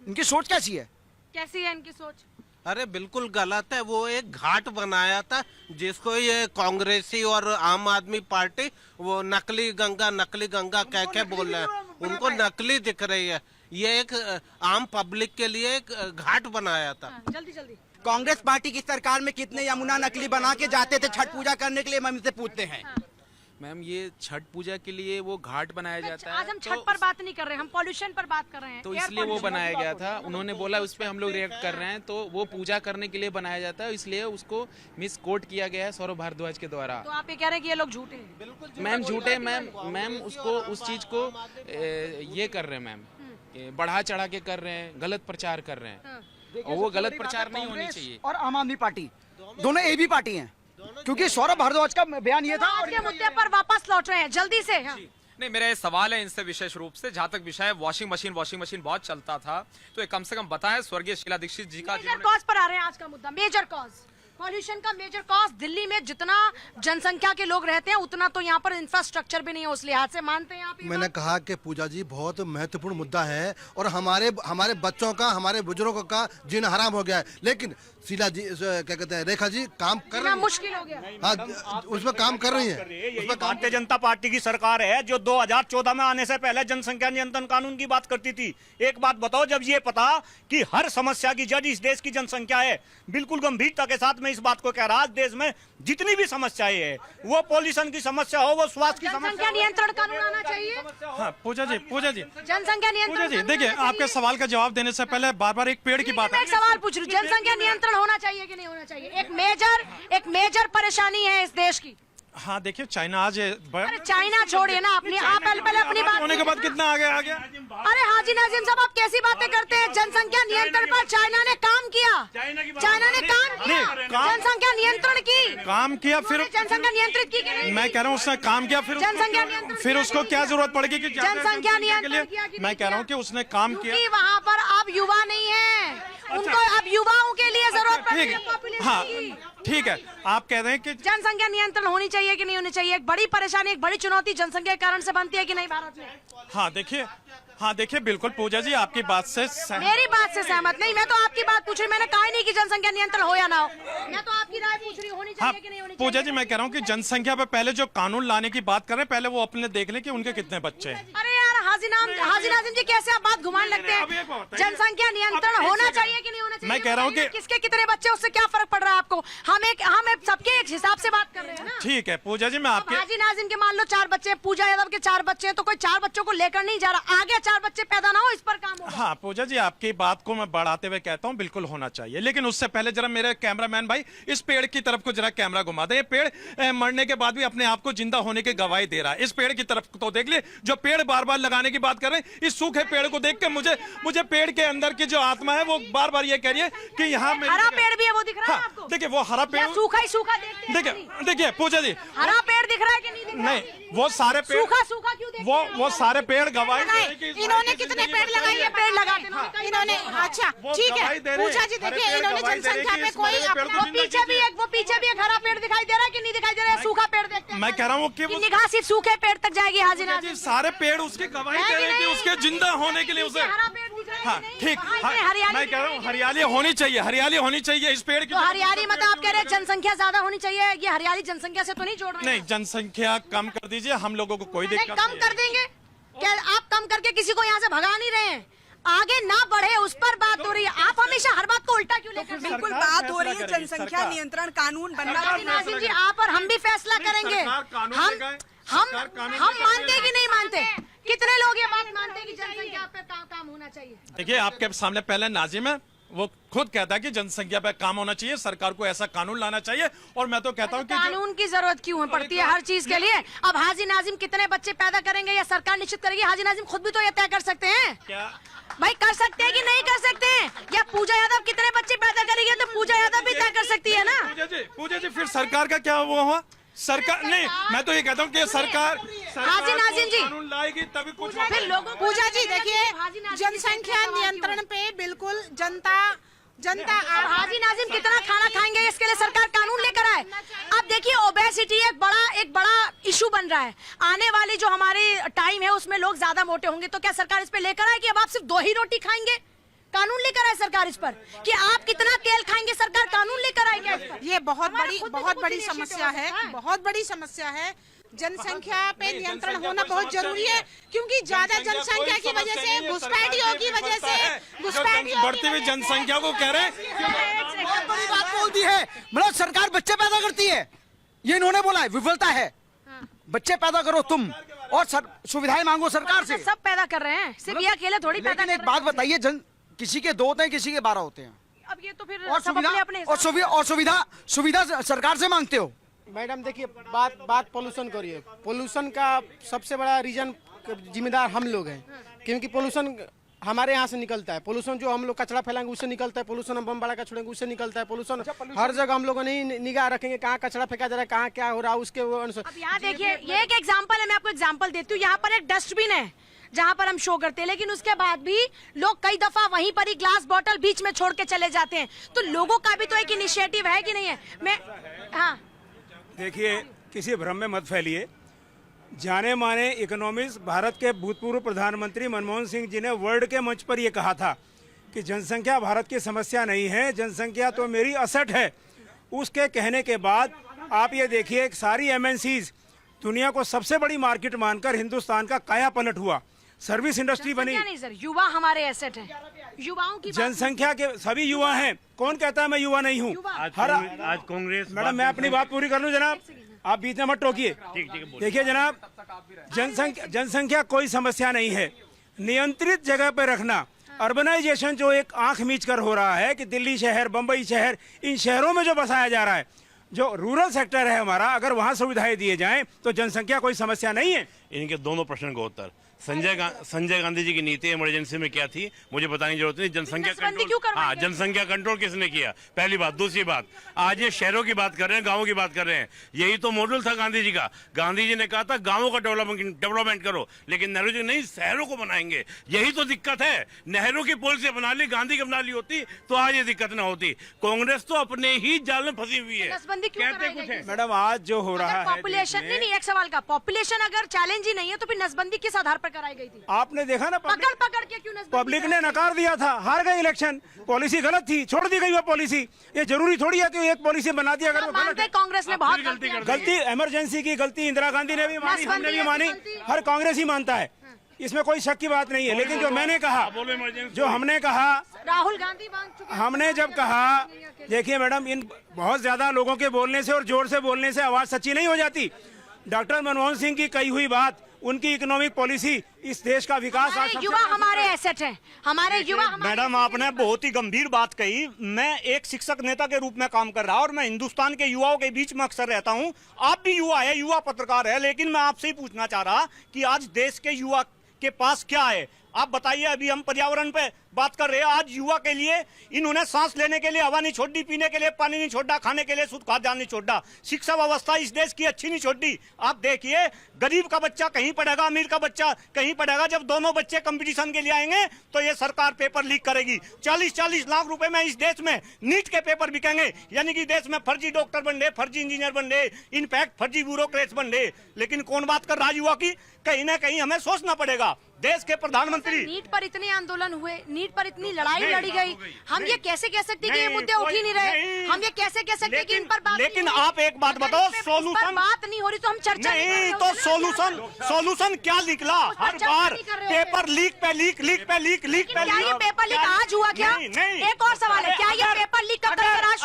इनकी सोच कैसी है? कैसी है इनकी सोच? अरे बिल्कुल गलत है। वो एक घाट बनाया था जिसको ये कांग्रेसी और आम आदमी पार्टी वो नकली गंगा कह के बोल रहे हैं, उनको नकली दिख रही है। ये एक आम पब्लिक के लिए एक घाट बनाया था। जल्दी जल्दी कांग्रेस पार्टी की सरकार में कितने यमुना नकली बना के जाते थे छठ पूजा करने के लिए, हम इनसे पूछते हैं। मैम ये छठ पूजा के लिए वो घाट बनाया जाता है। आज हम छठ पर बात नहीं कर रहे हैं, हम पॉल्यूशन पर बात कर रहे हैं। तो इसलिए वो बनाया गया था, उन्होंने बोला उस पर हम लोग रिएक्ट कर रहे हैं। तो वो पूजा करने के लिए बनाया जाता है, इसलिए उसको मिस कोट किया गया है सौरभ भारद्वाज के द्वारा। तो आप ये कह रहे हैं कि ये लोग झूठे हैं? मैम झूठे, मैम उसको उस चीज को ये कर रहे हैं मैम, बढ़ा चढ़ा के कर रहे हैं, गलत प्रचार कर रहे हैं, और वो गलत प्रचार नहीं होनी चाहिए। और आम आदमी पार्टी दोनों एक भी पार्टी हैं, क्योंकि सौरभ भारद्वाज का बयान ये था। आज के मुद्दे पर वापस लौट रहे हैं जल्दी से। हाँ। नहीं, मेरा ये सवाल है इनसे विशेष रूप से, जहाँ तक विषय वॉशिंग मशीन बहुत चलता था, तो ये कम से कम बताएं स्वर्गीय शीला दीक्षित जी का मेजर कॉज पर आ रहे हैं। आज का मुद्दा मेजर कॉज, पॉल्यूशन का मेजर कॉज। दिल्ली में जितना जनसंख्या के लोग रहते हैं उतना तो यहाँ पर इंफ्रास्ट्रक्चर भी नहीं है, उस लिहाज से मानते हैं आप? मैंने कहा कि पूजा जी बहुत महत्वपूर्ण मुद्दा है और हमारे बच्चों का, हमारे बुजुर्गों का जीना हराम हो गया है, लेकिन शीला जी क्या कहते हैं, रेखा जी काम कर रही है, मुश्किल हो गया। हाँ, उसमें काम कर रही है। भारतीय जनता पार्टी की सरकार है जो 2014 में आने से पहले जनसंख्या नियंत्रण कानून की बात करती थी। एक बात बताओ, जब ये पता कि हर समस्या की जड़ इस देश की जनसंख्या है, बिल्कुल गंभीरता के साथ मैं इस बात को कह रहा, आज देश में जितनी भी समस्याएं है, वो पॉल्यूशन की समस्या हो, वो स्वास्थ्य की समस्या, जनसंख्या नियंत्रण कानून आना चाहिए। हाँ पूजा जी, जनसंख्या नियंत्रण, देखिए आपके सवाल का जवाब देने से पहले बार बार एक पेड़ की बात मैं एक सवाल पूछ रही हूँ, जनसंख्या नियंत्रण होना चाहिए कि नहीं होना चाहिए? एक मेजर परेशानी है इस देश की। हाँ देखिए, चाइना आज अरे चाइना छोड़िए ना, अपनी आप पहले अपनी बात होने के बाद कितना आगे आ गया। अरे हाजी नाजिम साहब, आप कैसी बातें करते हैं? जनसंख्या नियंत्रण पर चाइना ने काम किया, चाइना ने काम किया, जनसंख्या नियंत्रण की काम किया, फिर जनसंख्या नियंत्रित की कि नहीं? मैं कह रहा हूँ उसने काम किया, फिर जनसंख्या नियंत्रण, फिर उसको क्या जरूरत पड़ेगी कि जनसंख्या नियंत्रण किया कि मैं कह रहा हूँ कि उसने काम किया। वहाँ पर अब युवा नहीं है, उनको अब युवाओं के लिए जरूरत पड़ती है पॉपुलेशन हाँ की। ठीक है, आप कह रहे हैं कि जनसंख्या नियंत्रण होनी चाहिए कि नहीं होनी चाहिए? एक बड़ी परेशानी, एक बड़ी चुनौती जनसंख्या के कारण से बनती है कि नहीं भारत में? हाँ देखिए बिल्कुल पूजा जी, आपकी बात से मेरी बात से सहमत नहीं, मैं तो आपकी बात पूछ रही, मैंने कहा नहीं कि जनसंख्या नियंत्रण हो या ना हो, मैं तो आपकी राय पूछ रही हूँ, होनी चाहिए कि नहीं होनी चाहिए? पूजा जी मैं कह रहा हूँ कि जनसंख्या पे पहले जो कानून लाने की बात कर रहे हैं, पहले वो अपने देख लें कि उनके कितने बच्चे हैं। अरे यार हाजी नाजिम जी, कैसे आप बात घुमाने लगते हैं? जनसंख्या नियंत्रण होना चाहिए कि नहीं होना चाहिए? मैं कह रहा हूँ कि किसके कितने बच्चे, उससे क्या फर्क पड़ रहा है आपको? हम सबके एक हिसाब से बात कर रहे हैं ना। ठीक है पूजा जी, मैं आपके हाजी नाजिम के मान लो 4 बच्चे, पूजा यादव के 4 बच्चे हैं, तो कोई 4 बच्चों को लेकर नहीं जा रहा, आगे 4 बच्चे पैदा ना हो, इस पर काम होगा। हाँ पूजा जी, आपकी बात को मैं बढ़ाते हुए कहता हूँ बिल्कुल होना चाहिए, लेकिन उससे पहले जरा मेरे कैमरामैन भाई इस पेड़ की तरफ को जरा कैमरा घुमा दे। ये पेड़ मरने के बाद भी अपने आप को जिंदा होने की गवाही दे रहा है। इस पेड़ की तरफ तो देख ले, जो पेड़ बार बार लगाने की बात कर रहे हैं, इस सूखे पेड़ को देख के मुझे पेड़ के अंदर की जो आत्मा है वो बार बार ये कह रही है कि यहाँ हरा पेड़ भी है, वो दिख रहा है आपको? देखिए वो हरा पेड़, सूखा ही सूखा देखिए पूजा जी, हरा पेड़ दिख रहा है कि नहीं दिख रहा? नहीं, वो सारे पेड़ सूखा क्यों देख रहे हैं? वो सारे पेड़ गवाही दे रहे हैं कि इन्होंने कितने पेड़ लगाए? ये पेड़ लगाते हैं इन्होंने। अच्छा ठीक है पूजा जी, देखिए इन्होंने जनसंख्या पे कोई वो पीछे भी एक हरा पेड़ दिखाई दे रहा है कि नहीं दिखाई दे रहा है? सूखा पेड़ देखते हैं। मैं कह रहा हूँ कि निगाह सिर्फ सूखे पेड़ तक जाएगी हाजी नाजिम। सारे पेड़ उसकी गवाही दे रहे हैं कि उसके जिंदा होने के लिए उसे, हरा पेड़ दिख रहा है हाँ कि नहीं? ठीक, हरियाली, मैं कह रहा हूँ हरियाली होनी चाहिए, हरियाली होनी चाहिए इस पेड़ की। तो हरियाली मतलब आप कह रहे हैं जनसंख्या ज्यादा होनी चाहिए, ये हरियाली जनसंख्या से तो नहीं जोड़ रहे? नहीं, जनसंख्या कम कर दीजिए, हम लोगों को कोई दिक्कत कम कर देंगे क्या? आप कम करके किसी को यहाँ से भगा नहीं रहे हैं, आगे ना बढ़े उस पर बात हो रही है। आप हमेशा हर बात को उल्टा क्यों लेकर? बिल्कुल बात हो रही है, जनसंख्या नियंत्रण कानून बनना चाहिए। नाजिम जी आप और हम भी फैसला करेंगे, हम मानते कि नहीं मानते? कितने लोग ये बात मानते हैं कि जनसंख्या पे काम होना चाहिए? देखिए आपके सामने पहले नाजिम है, वो खुद कहता है कि जनसंख्या पे काम होना चाहिए, सरकार को ऐसा कानून लाना चाहिए, और मैं तो कहता हूँ कि कानून की जरूरत क्यों पड़ती है हर चीज के लिए? अब हाजी नाजिम कितने बच्चे पैदा करेंगे या सरकार निश्चित करेगी? हाजी नाजिम खुद भी तो ये तय कर सकते हैं क्या? भाई कर सकते हैं कि नहीं कर सकते हैं? या पूजा यादव कितने बच्चे पैदा करेगी तो पूजा यादव भी तय कर सकती है ना? पूजा जी फिर सरकार का क्या वो हुआ? सरकार नहीं, मैं तो ये कहता हूँ कि सरकार हाजी नाजिम जी कानून लाएगी तभी कुछ फिर लोगों। पूजा जी देखिए, जनसंख्या नियंत्रण पे बिल्कुल जनता हाजी नाजिम कितना खाना खाएंगे इसके लिए सरकार कानून लेकर आए। अब देखिए ओबेसिटी एक बड़ा इशू बन रहा है, आने वाली जो हमारी टाइम है उसमें लोग ज्यादा मोटे होंगे, तो क्या सरकार इस पे लेकर आए कि अब आप सिर्फ 2 ही रोटी खाएंगे? कानून लेकर आए सरकार इस पर कि आप कितना तेल खाएंगे, सरकार कानून लेकर आए क्या इस पर? ये बहुत बड़ी समस्या है, बहुत बड़ी समस्या है। जनसंख्या पे नियंत्रण होना बहुत जरूरी है, क्योंकि ज्यादा जनसंख्या की वजह से घुसपैठियों की वजह से बढ़ती हुई जनसंख्या को कह रहे हैं बहुत बड़ी बात बोल दी है, मतलब सरकार बच्चे पैदा करती है, ये इन्होंने बोला है, विफलता है। बच्चे पैदा करो तुम और सुविधाएं मांगो सरकार से। सब पैदा कर रहे हैं, सिर्फ ये अकेले थोड़ी पैदा कर रहे हैं। एक बात बताइए, किसी के 2 होते हैं, किसी के 12 होते हैं। अब ये तो फिर और सुविधा सरकार से मांगते हो। मैडम देखिए, बात पोल्यूशन को रही है। पोल्यूशन का सबसे बड़ा रीजन जिम्मेदार हम लोग हैं, क्योंकि पोल्यूशन हमारे यहाँ से निकलता है। पोल्यूशन जो हम लोग कचरा फैलाएंगे उससे निकलता है, पोल्यूशन हम बम बड़ा का छोड़ेंगे उससे निकलता है। पोल्यूशन हर जगह हम लोग नहीं निगाह रखेंगे, कहाँ कचरा फेंका जा रहा है, कहाँ क्या हो रहा है, उसके अनुसार। अब यहाँ देखिए, ये एक एग्जाम्पल है, मैं आपको एग्जाम्पल देती हूँ। यहाँ पर एक डस्टबिन है जहाँ पर हम शो करते हैं, लेकिन उसके बाद भी लोग कई दफा वहीं पर ही ग्लास बॉटल बीच में छोड़ के चले जाते हैं। तो लोगों का भी तो एक इनिशिएटिव है कि नहीं है? हाँ देखिए, किसी भ्रम में मत फैलिए। जाने माने इकोनॉमिस्ट भारत के भूतपूर्व प्रधानमंत्री मनमोहन सिंह जी ने वर्ल्ड के मंच पर यह कहा था कि जनसंख्या भारत की समस्या नहीं है, जनसंख्या तो मेरी असट है। उसके कहने के बाद आप ये देखिए, सारी एमएनसीज दुनिया को सबसे बड़ी मार्केट मानकर हिंदुस्तान का काया पलट हुआ, सर्विस इंडस्ट्री बनी। नहीं सर, युवा हमारे एसेट हैं, युवाओं की जनसंख्या के सभी युवा हैं। कौन कहता है मैं युवा नहीं हूँ? आज कांग्रेस, मैडम मैं अपनी बात पूरी कर लूँ जनाब, आप बीच में मत टोकिए। देखिए जनाब, जनसंख्या कोई समस्या नहीं है। नियंत्रित जगह पर रखना, अर्बनाइजेशन जो एक आंख मीच कर हो रहा है कि दिल्ली शहर, बंबई शहर, इन शहरों में जो बसाया जा रहा है, जो रूरल सेक्टर है हमारा, अगर वहां सुविधाएं दिए जाएं तो जनसंख्या कोई समस्या नहीं है। इनके दोनों प्रश्न का उत्तर, संजय गांधी जी की नीति इमरजेंसी में क्या थी मुझे बताने की जरूरत नहीं। जनसंख्या कंट्रोल, हाँ, जनसंख्या कंट्रोल किसने किया? पहली बात। दूसरी बात, आज ये शहरों की बात कर रहे हैं, गांवों की बात कर रहे हैं। यही तो मॉडल था गांधी जी का। गांधी जी ने कहा था गांवों का डेवलपमेंट करो, लेकिन नेहरू जी नहीं, शहरों को बनाएंगे। यही तो दिक्कत है। नेहरू की पॉलिसी बना ली, गांधी की बना ली होती तो आज ये दिक्कत ना होती। कांग्रेस तो अपने ही जाल में फंसी हुई है। कहते कुछ है। मैडम आज जो हो रहा है, पॉपुलेशन नहीं, एक सवाल का, पॉपुलेशन अगर चैलेंज ही नहीं है तो फिर नसबंदी किस आधार पर कराई गई थी? आपने देखा ना, पकड़ के क्यों पब्लिक ने नकार दिया था, हार गए इलेक्शन। पॉलिसी गलत थी, छोड़ दी गई वो पॉलिसी। ये जरूरी थोड़ी है कि एक पॉलिसी बना दी अगर वो गलत है। कांग्रेस ने बहुत गलती, इमरजेंसी की गलती इंदिरा गांधी ने भी मानी, हमने भी मानी, हर कांग्रेस ही मानता है, इसमें कोई शक की बात नहीं है। लेकिन जो मैंने कहा, जो हमने कहा, राहुल गांधी मान चुके, हमने जब कहा, देखिए मैडम, इन बहुत ज्यादा लोगों के बोलने से और जोर से बोलने से आवाज सच्ची नहीं हो जाती। डॉक्टर मनमोहन सिंह की कही हुई बात, उनकी इकोनॉमिक पॉलिसी इस देश का विकास, युवा हमारे एसेट हैं, हमारे युवा। मैडम आपने बहुत ही गंभीर बात कही। मैं एक शिक्षक नेता के रूप में काम कर रहा और मैं हिंदुस्तान के युवाओं के बीच में अक्सर रहता हूं। आप भी युवा है, युवा पत्रकार है, लेकिन मैं आपसे ही पूछना चाह रहा कि आज देश के युवा के पास क्या है? आप बताइए। अभी हम पर्यावरण पे बात कर रहे हैं, आज युवा के लिए इन्होंने सांस लेने के लिए हवा नहीं छोड़ी, पीने के लिए पानी नहीं छोड़ा, खाने के लिए शुद्ध खाद्यान्न नहीं छोड़ा, शिक्षा व्यवस्था इस देश की अच्छी नहीं छोड़ी। आप देखिए, गरीब का बच्चा कहीं पढ़ेगा, अमीर का बच्चा कहीं पढ़ेगा। जब दोनों बच्चे कंपटीशन के लिए आएंगे तो ये सरकार पेपर लीक करेगी। 40-40 लाख रुपए में इस देश में नीट के पेपर बिकेंगे, यानी कि देश में फर्जी डॉक्टर बन रहे, फर्जी इंजीनियर बन रहे, इनफैक्ट फर्जी ब्यूरोक्रेट्स बन रहे। लेकिन कौन बात कर रहा है युवा की? कहीं ना कहीं हमें सोचना पड़ेगा। देश के प्रधानमंत्री, नीट पर इतने आंदोलन हुए, नीट पर इतनी लड़ाई लड़ी गई, हम ये कैसे कह सकते कि ये मुद्दे उठ ही नहीं रहे? हम ये कैसे कह सकते कि इन पर बात? लेकिन आप एक बात बताओ, सोल्यूशन बात नहीं हो रही तो हम चर्चा नहीं, तो सोल्यूशन क्या निकला? हर बार पेपर लीक पे लीक, लीक पे लीक, लीक पे लीक। ये पेपर लीक आज हुआ क्या? एक और सवाल है, क्या ये पेपर लीक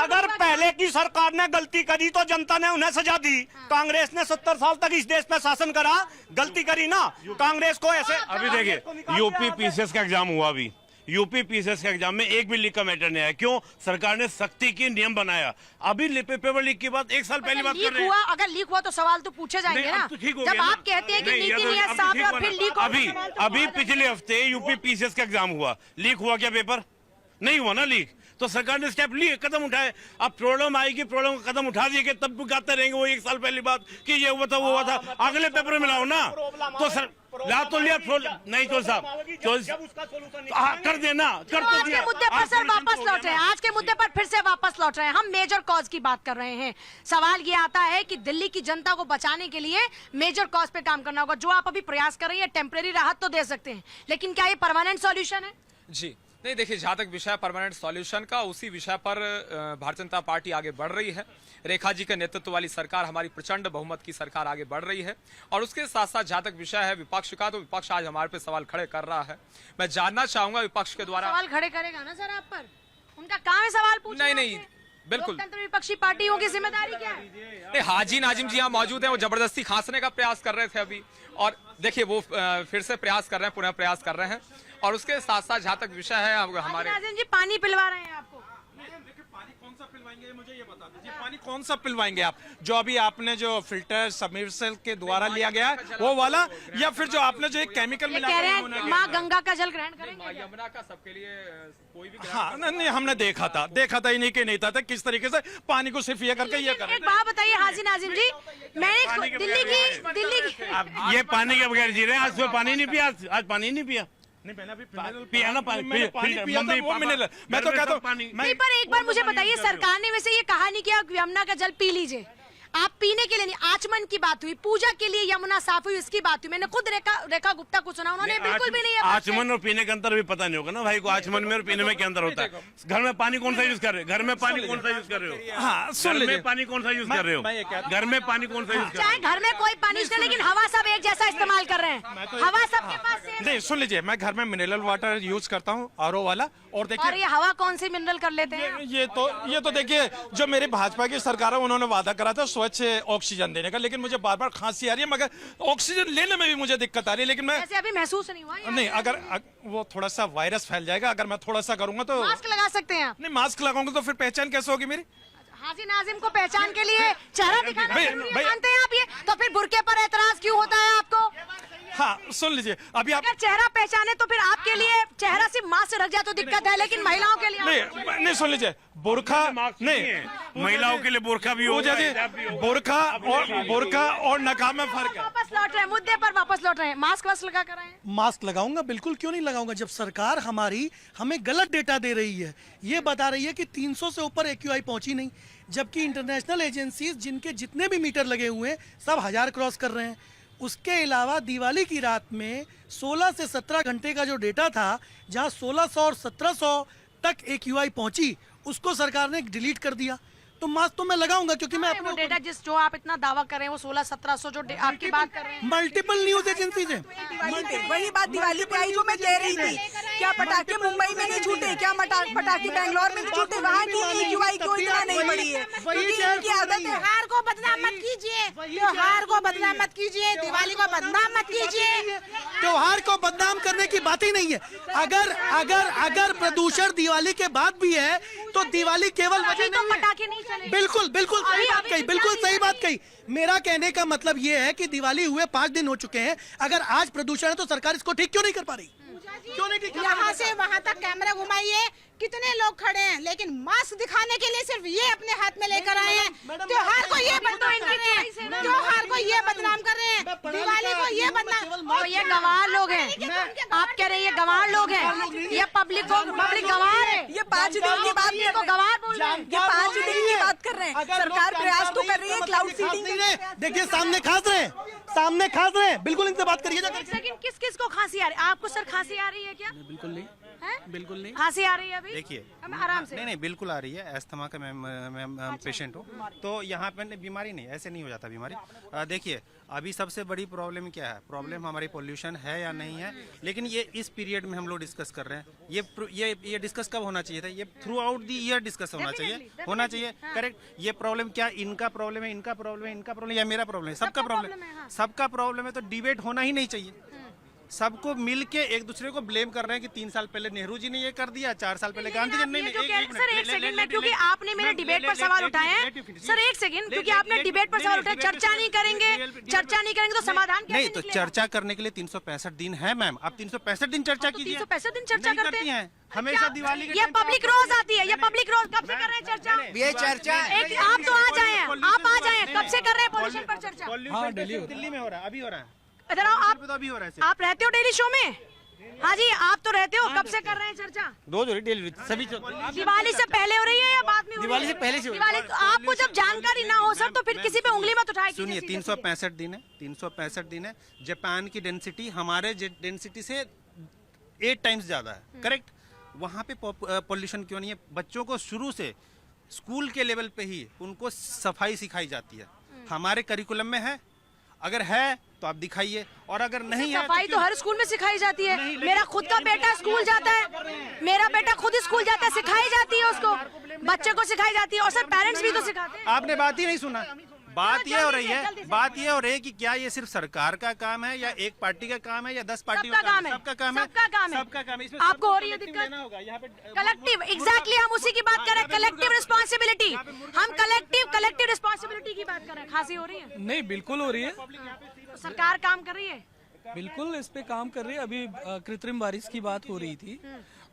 अगर पहले की सरकार ने गलती करी तो जनता ने उन्हें सजा दी। कांग्रेस ने 70 साल तक इस देश पे शासन करा, गलती करी ना कांग्रेस को ऐसे। अभी देखिए, यूपी पीसीएस का एग्जाम हुआ, अभी यूपी पीसीएस के एग्जाम में एक भी लीक का मैटर नहीं आया। क्यों? सरकार ने सख्ती की, नियम बनाया। अभी पेपर लीक की बात 1 साल पहले बात कर रहे हैं। अगर लीक हुआ तो सवाल तो पूछे जाएंगे ना। जब आप कहते हैं कि नीति नियत साफ है और फिर लीक, अभी पिछले हफ्ते यूपी पीसीएस का एग्जाम हुआ, लीक हुआ क्या पेपर? नहीं हुआ ना लीक। तो सरकार ने स्टेप लिए, कदम उठाए। अब प्रॉब्लम आएगी, प्रॉब्लम का कदम उठा दिए, तब भी गाते रहेंगे वो 1 साल पहली बात कि ये हुआ था, वो हुआ था। अगले पेपर में लाओ ना, तो सर ला तो लिया, नहीं चोल साहब, कर देना, कर तो दिया। आज के मुद्दे पर सर वापस लौट रहे हैं, आज के मुद्दे पर फिर से वापस लौट रहे हैं। हम मेजर कॉज की बात कर रहे हैं। सवाल ये आता है कि दिल्ली की जनता को बचाने के लिए मेजर कॉज पे काम करना होगा। जो आप अभी प्रयास कर रही है, टेम्परेरी राहत तो दे सकते हैं, लेकिन क्या ये परमानेंट सॉल्यूशन है? जी नहीं, देखिए, जहां तक विषय परमानेंट सॉल्यूशन का, उसी विषय पर भारतीय जनता पार्टी आगे बढ़ रही है। रेखा जी के नेतृत्व वाली सरकार, हमारी प्रचंड बहुमत की सरकार आगे बढ़ रही है। और उसके साथ साथ जहां तक विषय है विपक्ष का, तो विपक्ष आज हमारे पे सवाल खड़े कर रहा है। मैं जानना चाहूंगा विपक्ष के द्वारा। सवाल खड़े करेगा ना सर आप पर? उनका काम है सवाल पूछना। नहीं, बिल्कुल। लोकतंत्र विपक्षी पार्टियों की जिम्मेदारी क्या है? नहीं, हाजी नाजिम जी यहाँ मौजूद हैं, वो जबरदस्ती खांसने का प्रयास कर रहे थे अभी, और देखिए वो फिर से प्रयास कर रहे हैं, पुनः प्रयास कर रहे हैं। और उसके साथ साथ जहाँ तक विषय है अब हमारे नाजिम जी पानी पिलवा रहे हैं आपको। पानी कौन सा पिलवाएंगे मुझे ये बता दीजिए, पानी कौन सा पिलवाएंगे आप? जो अभी आपने जो फिल्टर सबमर्सिबल के द्वारा लिया गया है वो वाला, या फिर जो आपने जो एक केमिकल मिला कह रहे हैं माँ गंगा का जल ग्रहण करेंगे? यमुना का सबके लिए कोई भी हाँ नहीं, हमने देखा था इन्हीं के नहीं था किस तरीके से पानी को सिर्फ ये करके ये कर। एक बात बताइए हाजी नाजिम जी, मैंने दिल्ली की आप ये पानी के बगैर जी रहे हैं, आज सुबह पानी नहीं पिया, आज पानी नहीं पिया। नहीं मैंने अभी पिया ना पानी पिया था, वो मिनरल। मैं तो कहता हूँ नहीं, पर एक बार मुझे बताइए, सरकार ने वैसे ये कहा नहीं किया यमुना का जल पी लीजिए, आप पीने के लिए नहीं, आचमन की बात हुई, पूजा के लिए यमुना साफ हुई, इसकी बात हुई। मैंने खुद रेखा गुप्ता को सुना, उन्होंने बिल्कुल भी नहीं है। आचमन और पीने का अंतर भी पता नहीं होगा ना भाई को, आचमन में और पीने में क्या अंतर होता है? घर में पानी कौन सा यूज कर रहे हो? घर में पानी कौन सा यूज कर रहे हो? हाँ सुन लीजिए, पानी कौन सा यूज कर रहे हो? घर में पानी कौन सा यूज कर रहे हो? चाहे घर में कोई पानी यूज करे, लेकिन हवा सब एक जैसा इस्तेमाल कर रहे हैं, हवा सबके पास सेम। नहीं सुन लीजिए, मैं घर में मिनरल वाटर यूज करता हूँ, आरओ वाला। और और देखिए ये हवा कौन सी मिनरल कर लेते हैं? ये तो देखिए, जो मेरी भाजपा की सरकार है उन्होंने वादा करा था स्वच्छ ऑक्सीजन देने का, लेकिन मुझे बार बार खांसी आ रही है, मगर ऑक्सीजन लेने में भी मुझे दिक्कत आ रही है। लेकिन मैं ऐसे अभी महसूस नहीं हुआ नहीं, अगर वो थोड़ा सा वायरस फैल जाएगा, अगर मैं थोड़ा सा करूंगा तो। मास्क लगा सकते हैं आप? नहीं, मास्क लगाऊंगा तो फिर पहचान कैसे होगी मेरी? हाजी नाजिम को पहचान के लिए चेहरा दिखाना जरूरी है, मानते हैं आप ये? तो फिर बुर्के पर एतराज क्यों होता है आपको? हाँ सुन लीजिए, अभी आप अगर चेहरा पहचाने तो फिर आपके लिए चेहरा सिर्फ मास्क से रख जाए तो दिक्कत है, लेकिन महिलाओं के लिए नहीं सुन लीजिए, बुरखा नहीं, महिलाओं के लिए बुरखा भी हो जाए, बुरखा और नकाब में फर्क है। वापस लौट रहे हैं, मुद्दे पर वापस लौट रहे हैं। मास्क लगा कर रहे हैं? मास्क लगाऊंगा, बिल्कुल क्यों नहीं लगाऊंगा, जब सरकार हमारी हमें गलत डेटा दे रही है, ये बता रही है कि 300 से ऊपर AQI पहुंची नहीं, जबकि इंटरनेशनल एजेंसीज जिनके जितने भी मीटर लगे हुए हैं सब 1000 क्रॉस कर रहे हैं। उसके अलावा दिवाली की रात में 16 से 17 घंटे का जो डेटा था, जहां 1600 और 1700 तक AQI पहुंची, उसको सरकार ने डिलीट कर दिया। तो मास्क तो मैं लगाऊंगा, क्योंकि मैं वो डेटा जो आप इतना दावा कर रहे हैं वो 1600-1700 जो आपकी बात कर रहे हैं, मल्टीपल न्यूज एजेंसीज हैं। वही बात दिवाली पे आई जो मैं कह रही थी, क्या पटाखे मुंबई में नहीं छूटे, क्या पटाखे बैंगलोर में नहीं छूटे, वहाँ की AQI क्यों इतना नहीं बढ़ी है? क्योंकि आदत है। त्योहार को बदनाम मत कीजिए, त्योहार को बदनाम मत कीजिए, दिवाली को बदनाम मत कीजिए। त्योहार को बदनाम करने की बात ही नहीं है। अगर प्रदूषण दिवाली के बाद भी है तो दिवाली केवल वजह तो नहीं है। पटाखे नहीं चलेंगे। बिल्कुल सही बात कही, बिल्कुल सही बात कही। मेरा कहने का मतलब ये है कि दिवाली हुए 5 दिन हो चुके हैं, अगर आज प्रदूषण है तो सरकार इसको ठीक क्यों नहीं कर पा रही? क्यों नहीं ठीक? यहाँ से वहाँ तक कैमरा घुमाइए, कितने लोग खड़े हैं, लेकिन मास्क दिखाने के लिए सिर्फ ये अपने हाथ में लेकर आए हैं। त्योहार को ये बदनाम कर रहे हैं, त्योहार को ये बदनाम कर रहे हैं, दिवाली को ये बदनाम। और ये गंवार लोग हैं, आप कह रहे हैं ये गंवार लोग हैं, ये पब्लिक गंवार है। ये 5 दिन की बात को गंवार बोल रहे हैं, ये 5 दिन की बात कर रहे हैं। सरकार प्रयास तो कर रही है क्लाउड सीडिंग। देखिए सामने खास रहे हैं, बिल्कुल इनसे बात करिए। लेकिन किस को खांसी आ रही है? आपको सर खांसी आ रही है क्या? बिल्कुल नहीं, बिल्कुल नहीं। खांसी आ रही है अभी? देखिए आराम से। नहीं बिल्कुल आ रही है। अस्थमा का मैं पेशेंट हूँ, तो यहाँ पे बीमारी नहीं, ऐसे नहीं हो जाता बीमारी। देखिए अभी सबसे बड़ी प्रॉब्लम क्या है? प्रॉब्लम हमारी पोल्यूशन है या नहीं है, लेकिन ये इस पीरियड में हम लोग डिस्कस कर रहे हैं। ये डिस्कस कब होना चाहिए था? ये through out the year discuss होना चाहिए। करेक्ट। ये प्रॉब्लम क्या इनका प्रॉब्लम है, इनका प्रॉब्लम या मेरा प्रॉब्लम है? सबका प्रॉब्लम है, तो डिबेट होना ही नहीं चाहिए। सबको मिलके एक दूसरे को ब्लेम कर रहे हैं कि 3 साल पहले नेहरू जी ने ये कर दिया, 4 साल पहले गांधी जी ने। सर एक सेकंड में, क्योंकि आपने मेरे डिबेट पर सवाल उठाए हैं। सर एक सेकंड, क्योंकि आपने डिबेट पर सवाल उठाए, चर्चा नहीं करेंगे तो समाधान कैसे नहीं? तो चर्चा करने के लिए 365 दिन है मैम, आप 365 दिन चर्चा कीजिए। 365 दिन चर्चा करते हैं हमेशा दिवाली के ये पब्लिक रोज आती है, ये पब्लिक रोज कब से कर रहे हैं चर्चा? ये चर्चा आप तो आ जाए, आप आ जाए, कब से कर रहे हैं पॉल्यूशन पर चर्चा? दिल्ली में हो रहा है, अभी हो रहा है। इधर आओ, अभी हो रहा है। आप रहते हो डेली शो में? हाँ जी, आप तो रहते हो, कब से कर रहे हैं चर्चा? रोज हो रही डेली, सभी दिवाली से पहले हो रही है या बाद में हो रही है? दिवाली से पहले से। दिवाली तो आपको जब जानकारी ना हो सर, तो फिर किसी पे उंगली मत उठाए। सुनिए 365 दिन है, 365 दिन है। जापान की डेंसिटी हमारे डेंसिटी से 8 टाइम्स ज्यादा है। करेक्ट। वहाँ पे पॉल्यूशन क्यों नहीं है? बच्चों को शुरू से स्कूल के लेवल पे ही उनको सफाई सिखाई जाती है, हमारे करिकुलम में है। अगर है तो आप दिखाइए, और अगर नहीं है सफाई तो हर स्कूल में सिखाई जाती है। मेरा खुद का बेटा स्कूल जाता है, मेरा बेटा खुद स्कूल जाता है, सिखाई जाती है उसको, बच्चे को सिखाई जाती है, और सर पेरेंट्स भी तो सिखाते हैं। आपने बात ही नहीं सुना। बात ये हो रही है कि क्या ये सिर्फ सरकार का काम है या एक पार्टी का काम है या 10 पार्टियों का काम है? सबका काम है, सबका काम है। इसमें आपको हो रही है दिक्कत? कलेक्टिव, एग्जैक्टली हम उसी की बात कर रहे हैं, कलेक्टिव रिस्पॉन्सिबिलिटी। हम कलेक्टिव रिस्पॉन्सिबिलिटी की बात कर रहे हैं। खांसी हो रही है? नहीं, बिल्कुल हो रही है। तो सरकार काम कर रही है, बिल्कुल इस पे काम कर रही है। अभी कृत्रिम बारिश की बात हो रही थी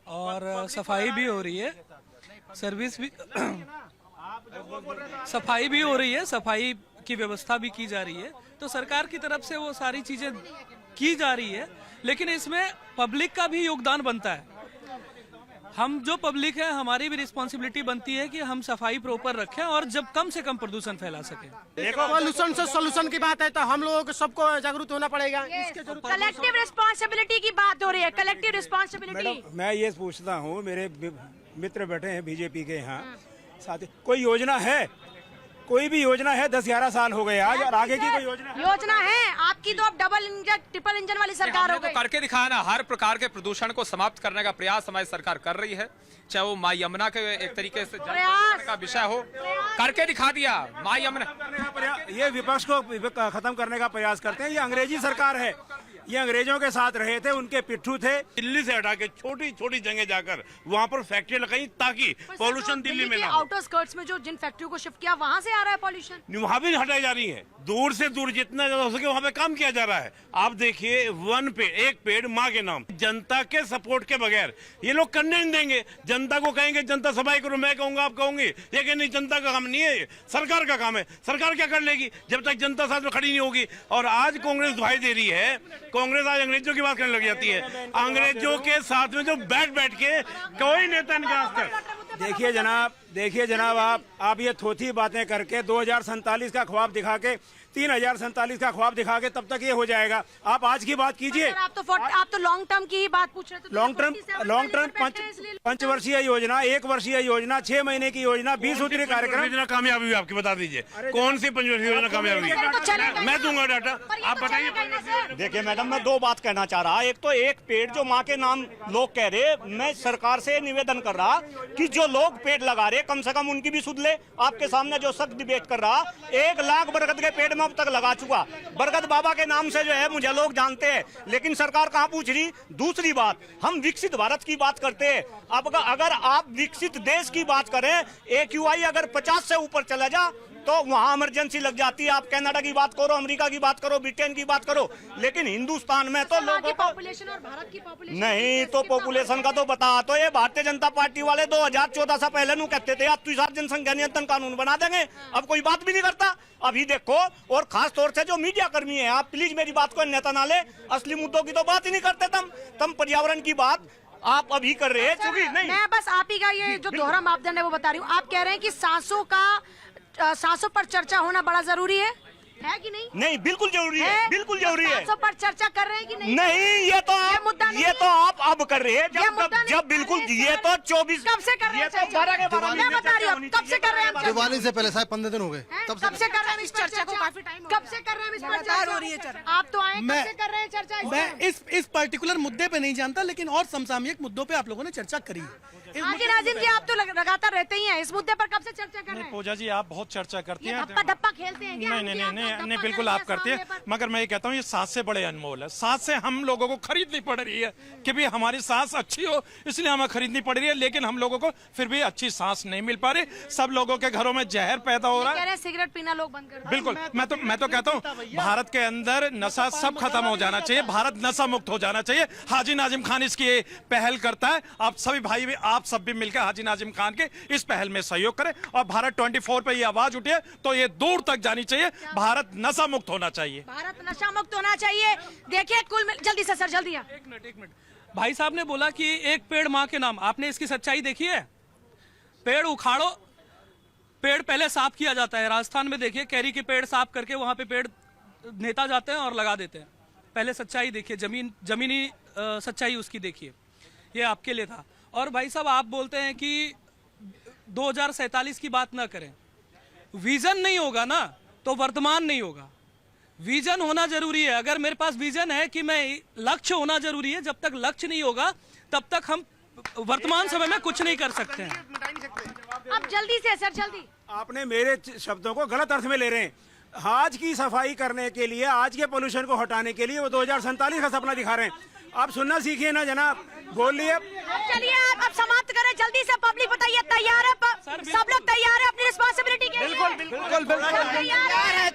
और सफाई भी हो रही है, सर्विस भी सफाई भी हो रही है, सफाई की व्यवस्था भी की जा रही है। तो सरकार की तरफ से वो सारी चीजें की जा रही है, लेकिन इसमें पब्लिक का भी योगदान बनता है। हम जो पब्लिक है, हमारी भी रिस्पॉन्सिबिलिटी बनती है कि हम सफाई प्रॉपर रखें और जब कम से कम प्रदूषण फैला सकें। देखो, पॉल्यूशन से सोल्यूशन की बात है तो हम लोगों को सबको जागरूक होना पड़ेगा। कलेक्टिव रिस्पॉन्सिबिलिटी की बात हो रही है, कलेक्टिव रिस्पॉन्सिबिलिटी। मैं ये पूछता हूँ, मेरे मित्र बैठे हैं बीजेपी के यहाँ साथी, कोई योजना है, कोई भी योजना है? 10-11 साल हो गए आज, और आगे की कोई योजना है? आपकी तो अब डबल इंजन ट्रिपल इंजन वाली सरकार हो गई। तो करके दिखाया ना, हर प्रकार के प्रदूषण को समाप्त करने का प्रयास हमारी सरकार कर रही है, चाहे वो माँ यमुना के एक तरीके से का विषय हो, करके दिखा दिया। माँ यमुना, ये विपक्ष को खत्म करने का प्रयास करते हैं। ये अंग्रेजी सरकार है, ये अंग्रेजों के साथ रहे थे, उनके पिट्ठू थे। दिल्ली से हटा के छोटी छोटी जगह जाकर वहाँ पर फैक्ट्री लगाई ताकि पॉल्यूशन दिल्ली में ना हो। आउटर स्कर्ट्स में जो जिन फैक्ट्रियों को शिफ्ट किया, वहाँ से आ रहा है पॉल्यूशन। वहाँ भी हटाई जा रही है, दूर से दूर जितना ज्यादा हो सके वहाँ पे काम किया जा रहा है। आप देखिए, एक पेड़ माँ के नाम, जनता के सपोर्ट के बगैर ये लोग करने नहीं देंगे। जनता को कहेंगे जनता सफाई करो, मैं कहूँगा आप कहोगे, ये कि नहीं, जनता का काम नहीं है, ये सरकार का काम है। सरकार क्या कर लेगी जब तक जनता साथ में खड़ी नहीं होगी? और आज कांग्रेस दुहाई दे रही है, कांग्रेस आज अंग्रेजों की बात करने लग जाती है। अंग्रेजों के साथ में जो बैठ के कोई नेता नहीं आज तक। देखिए जनाब, आप ये थोथी बातें करके 2047 का ख्वाब दिखा के 3047 का ख्वाब दिखा के तब तक ये हो जाएगा। आप आज की बात कीजिए। आप तो लॉन्ग टर्म की ही बात पूछ रहे थे। लॉन्ग टर्म 5 वर्षीय योजना, 1 वर्षीय योजना, 6 महीने की योजना, 20 सूत्री कार्यक्रम। योजना कामयाबी हुई आपकी, बता दीजिए कौन सी 5 वर्षीय योजना कामयाबी हुई? मैं दूंगा डाटा, आप बताइए। देखिए मैडम, मैं 2 बात कहना चाह रहा। एक तो एक पेड़ जो माँ के नाम लोग कह रहे, मैं सरकार से निवेदन कर रहा कि जो लोग पेड़ लगा रहे कम से कम उनकी भी सुध ले। आपके सामने जो सख्त डिबेट कर रहा, 1 लाख बरगद के पेड़ में अब तक लगा चुका। बरगद बाबा के नाम से जो है मुझे लोग जानते हैं, लेकिन सरकार कहाँ पूछ रही। दूसरी बात, हम विकसित भारत की बात करते हैं। अब अगर आप विकसित देश की बात करें, AQI अगर 50 से ऊपर चला जा तो वहां इमरजेंसी लग जाती है। आप कनाडा की बात करो, अमेरिका की बात करो, ब्रिटेन की बात करो, लेकिन हिंदुस्तान में तो लोगों को पॉपुलेशन और भारत की पॉपुलेशन नहीं, तो पॉपुलेशन का तो बता। तो ये भारतीय जनता पार्टी वाले 2014 से पहले नु कहते थे आप तो जनसंख्या नियंत्रण कानून बना देंगे, अब कोई बात भी नहीं करता। अभी देखो, और खास तौर से जो मीडिया कर्मी है, आप प्लीज मेरी बात को अन्यथा ना ले, असली मुद्दों की तो बात ही नहीं करते। तुम पर्यावरण की बात आप अभी कर रहे हैं, क्योंकि नहीं, मैं बस आप ही का ये जो दोहरा मापदंड है वो बता रही हूँ। आप कह रहे हैं कि सांसों पर चर्चा होना बड़ा जरूरी है कि नहीं? नहीं, बिल्कुल जरूरी है, बिल्कुल जरूरी है। सांसों पर चर्चा कर रहे हैं कि नहीं? नहीं, ये तो आप अब कर रहे हैं, जब बिल्कुल ये तो 24 कब से कर रहे हैं? 12 के 12 मैं बता रही हूँ, कब से कर रहे हैं? दिवाली से पहले शायद 15 दिन हो गए, कब से कर रहे हैं इस चर्चा को? काफी टाइम, कब से कर रहे हैं इस पर चर्चा हो रही है? आप तो आए, कब से कर रहे हैं चर्चा? मैं इस पर्टिकुलर मुद्दे पे नहीं जानता, लेकिन और समसामयिक मुद्दों पे आप लोगों ने चर्चा करी है। नाजिम जी, आप तो लगातार रहते ही हैं, इस मुद्दे पर कब से चर्चा कर रहे हैं? पूजा जी, आप बहुत चर्चा करती हैं। धप्पा खेलते हैं क्या? नहीं, बिल्कुल आप करते हैं, मगर मैं ये कहता हूँ ये सांस से बड़े अनमोल है। सांस से हम लोगों को खरीदनी पड़ रही है कि भी हमारी सांस अच्छी हो, इसलिए हमें खरीदनी पड़ रही है, लेकिन हम लोगों को फिर भी अच्छी सांस नहीं मिल पा रही। सब लोगों के घरों में जहर पैदा हो रहा है। सिगरेट पीना लोग बंद कर। बिल्कुल, मैं तो कहता हूँ भारत के अंदर नशा सब खत्म हो जाना चाहिए, भारत नशा मुक्त हो जाना चाहिए। हाजी नाजिम खान इसकी पहल करता है, आप सभी भाई भी, आप सब भी मिलकर हाजी नाजिम खान के इस पहल में सहयोग करें और भारत 24 पे ये आवाज उठे तो ये दूर तक जानी चाहिए। भारत नशा मुक्त होना चाहिए, भारत नशा मुक्त होना चाहिए। देखिए, जल्दी से सर, जल्दी। एक मिनट। भाई साहब ने बोला कि एक पेड़ माँ के नाम, आपने इसकी सच्चाई देखी है? पेड़ उखाड़ो, पेड़ पहले साफ किया जाता है। राजस्थान में देखिए, कैरी के पेड़ साफ करके वहां पे पेड़ नेता जाते हैं और लगा देते हैं। पहले सच्चाई देखिए, जमीनी सच्चाई उसकी देखिए। ये आपके लिए था। और भाई साहब, आप बोलते हैं कि 2047 की बात ना करें। विजन नहीं होगा ना तो वर्तमान नहीं होगा। विजन होना जरूरी है। अगर मेरे पास विजन है कि मैं लक्ष्य होना जरूरी है, जब तक लक्ष्य नहीं होगा तब तक हम वर्तमान समय में कुछ नहीं कर सकते हैं। अब जल्दी से सर, जल्दी। आपने मेरे शब्दों को गलत अर्थ में ले रहे हैं। आज की सफाई करने के लिए, आज के पोल्यूशन को हटाने के लिए वो 2047 का सपना दिखा रहे हैं। आप सुनना सीखिए ना जनाब, बोलिए। चलिए आप समाप्त करें जल्दी से। पब्लिक बताइए तैयार है? सब लोग तैयार है अपनी रिस्पॉन्सिबिलिटी के लिए? बिल्कुल सब तैयार है?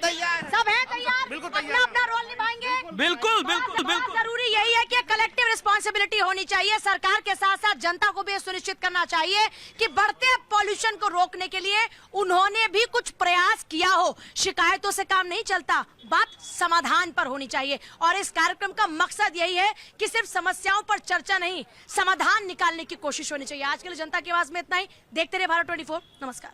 सब है तैयार? अपना अपना रोल निभाएंगे? बिल्कुल बिल्कुल बिल्कुल। जरूरी यही है कि कलेक्टिव रिस्पॉन्सिबिलिटी होनी चाहिए। सरकार के साथ साथ जनता को भी सुनिश्चित करना चाहिए कि बढ़ते पॉल्यूशन को रोकने के लिए उन्होंने भी कुछ प्रयास किया हो। शिकायतों से काम नहीं चलता, बात समाधान पर होनी चाहिए। और इस कार्यक्रम का मकसद यही है कि सिर्फ समस्याओं पर चर्चा नहीं, समाधान निकालने की कोशिश होनी चाहिए। आज के लिए जनता की आवाज में इतना ही। देखते रहिए भारत 24। नमस्कार।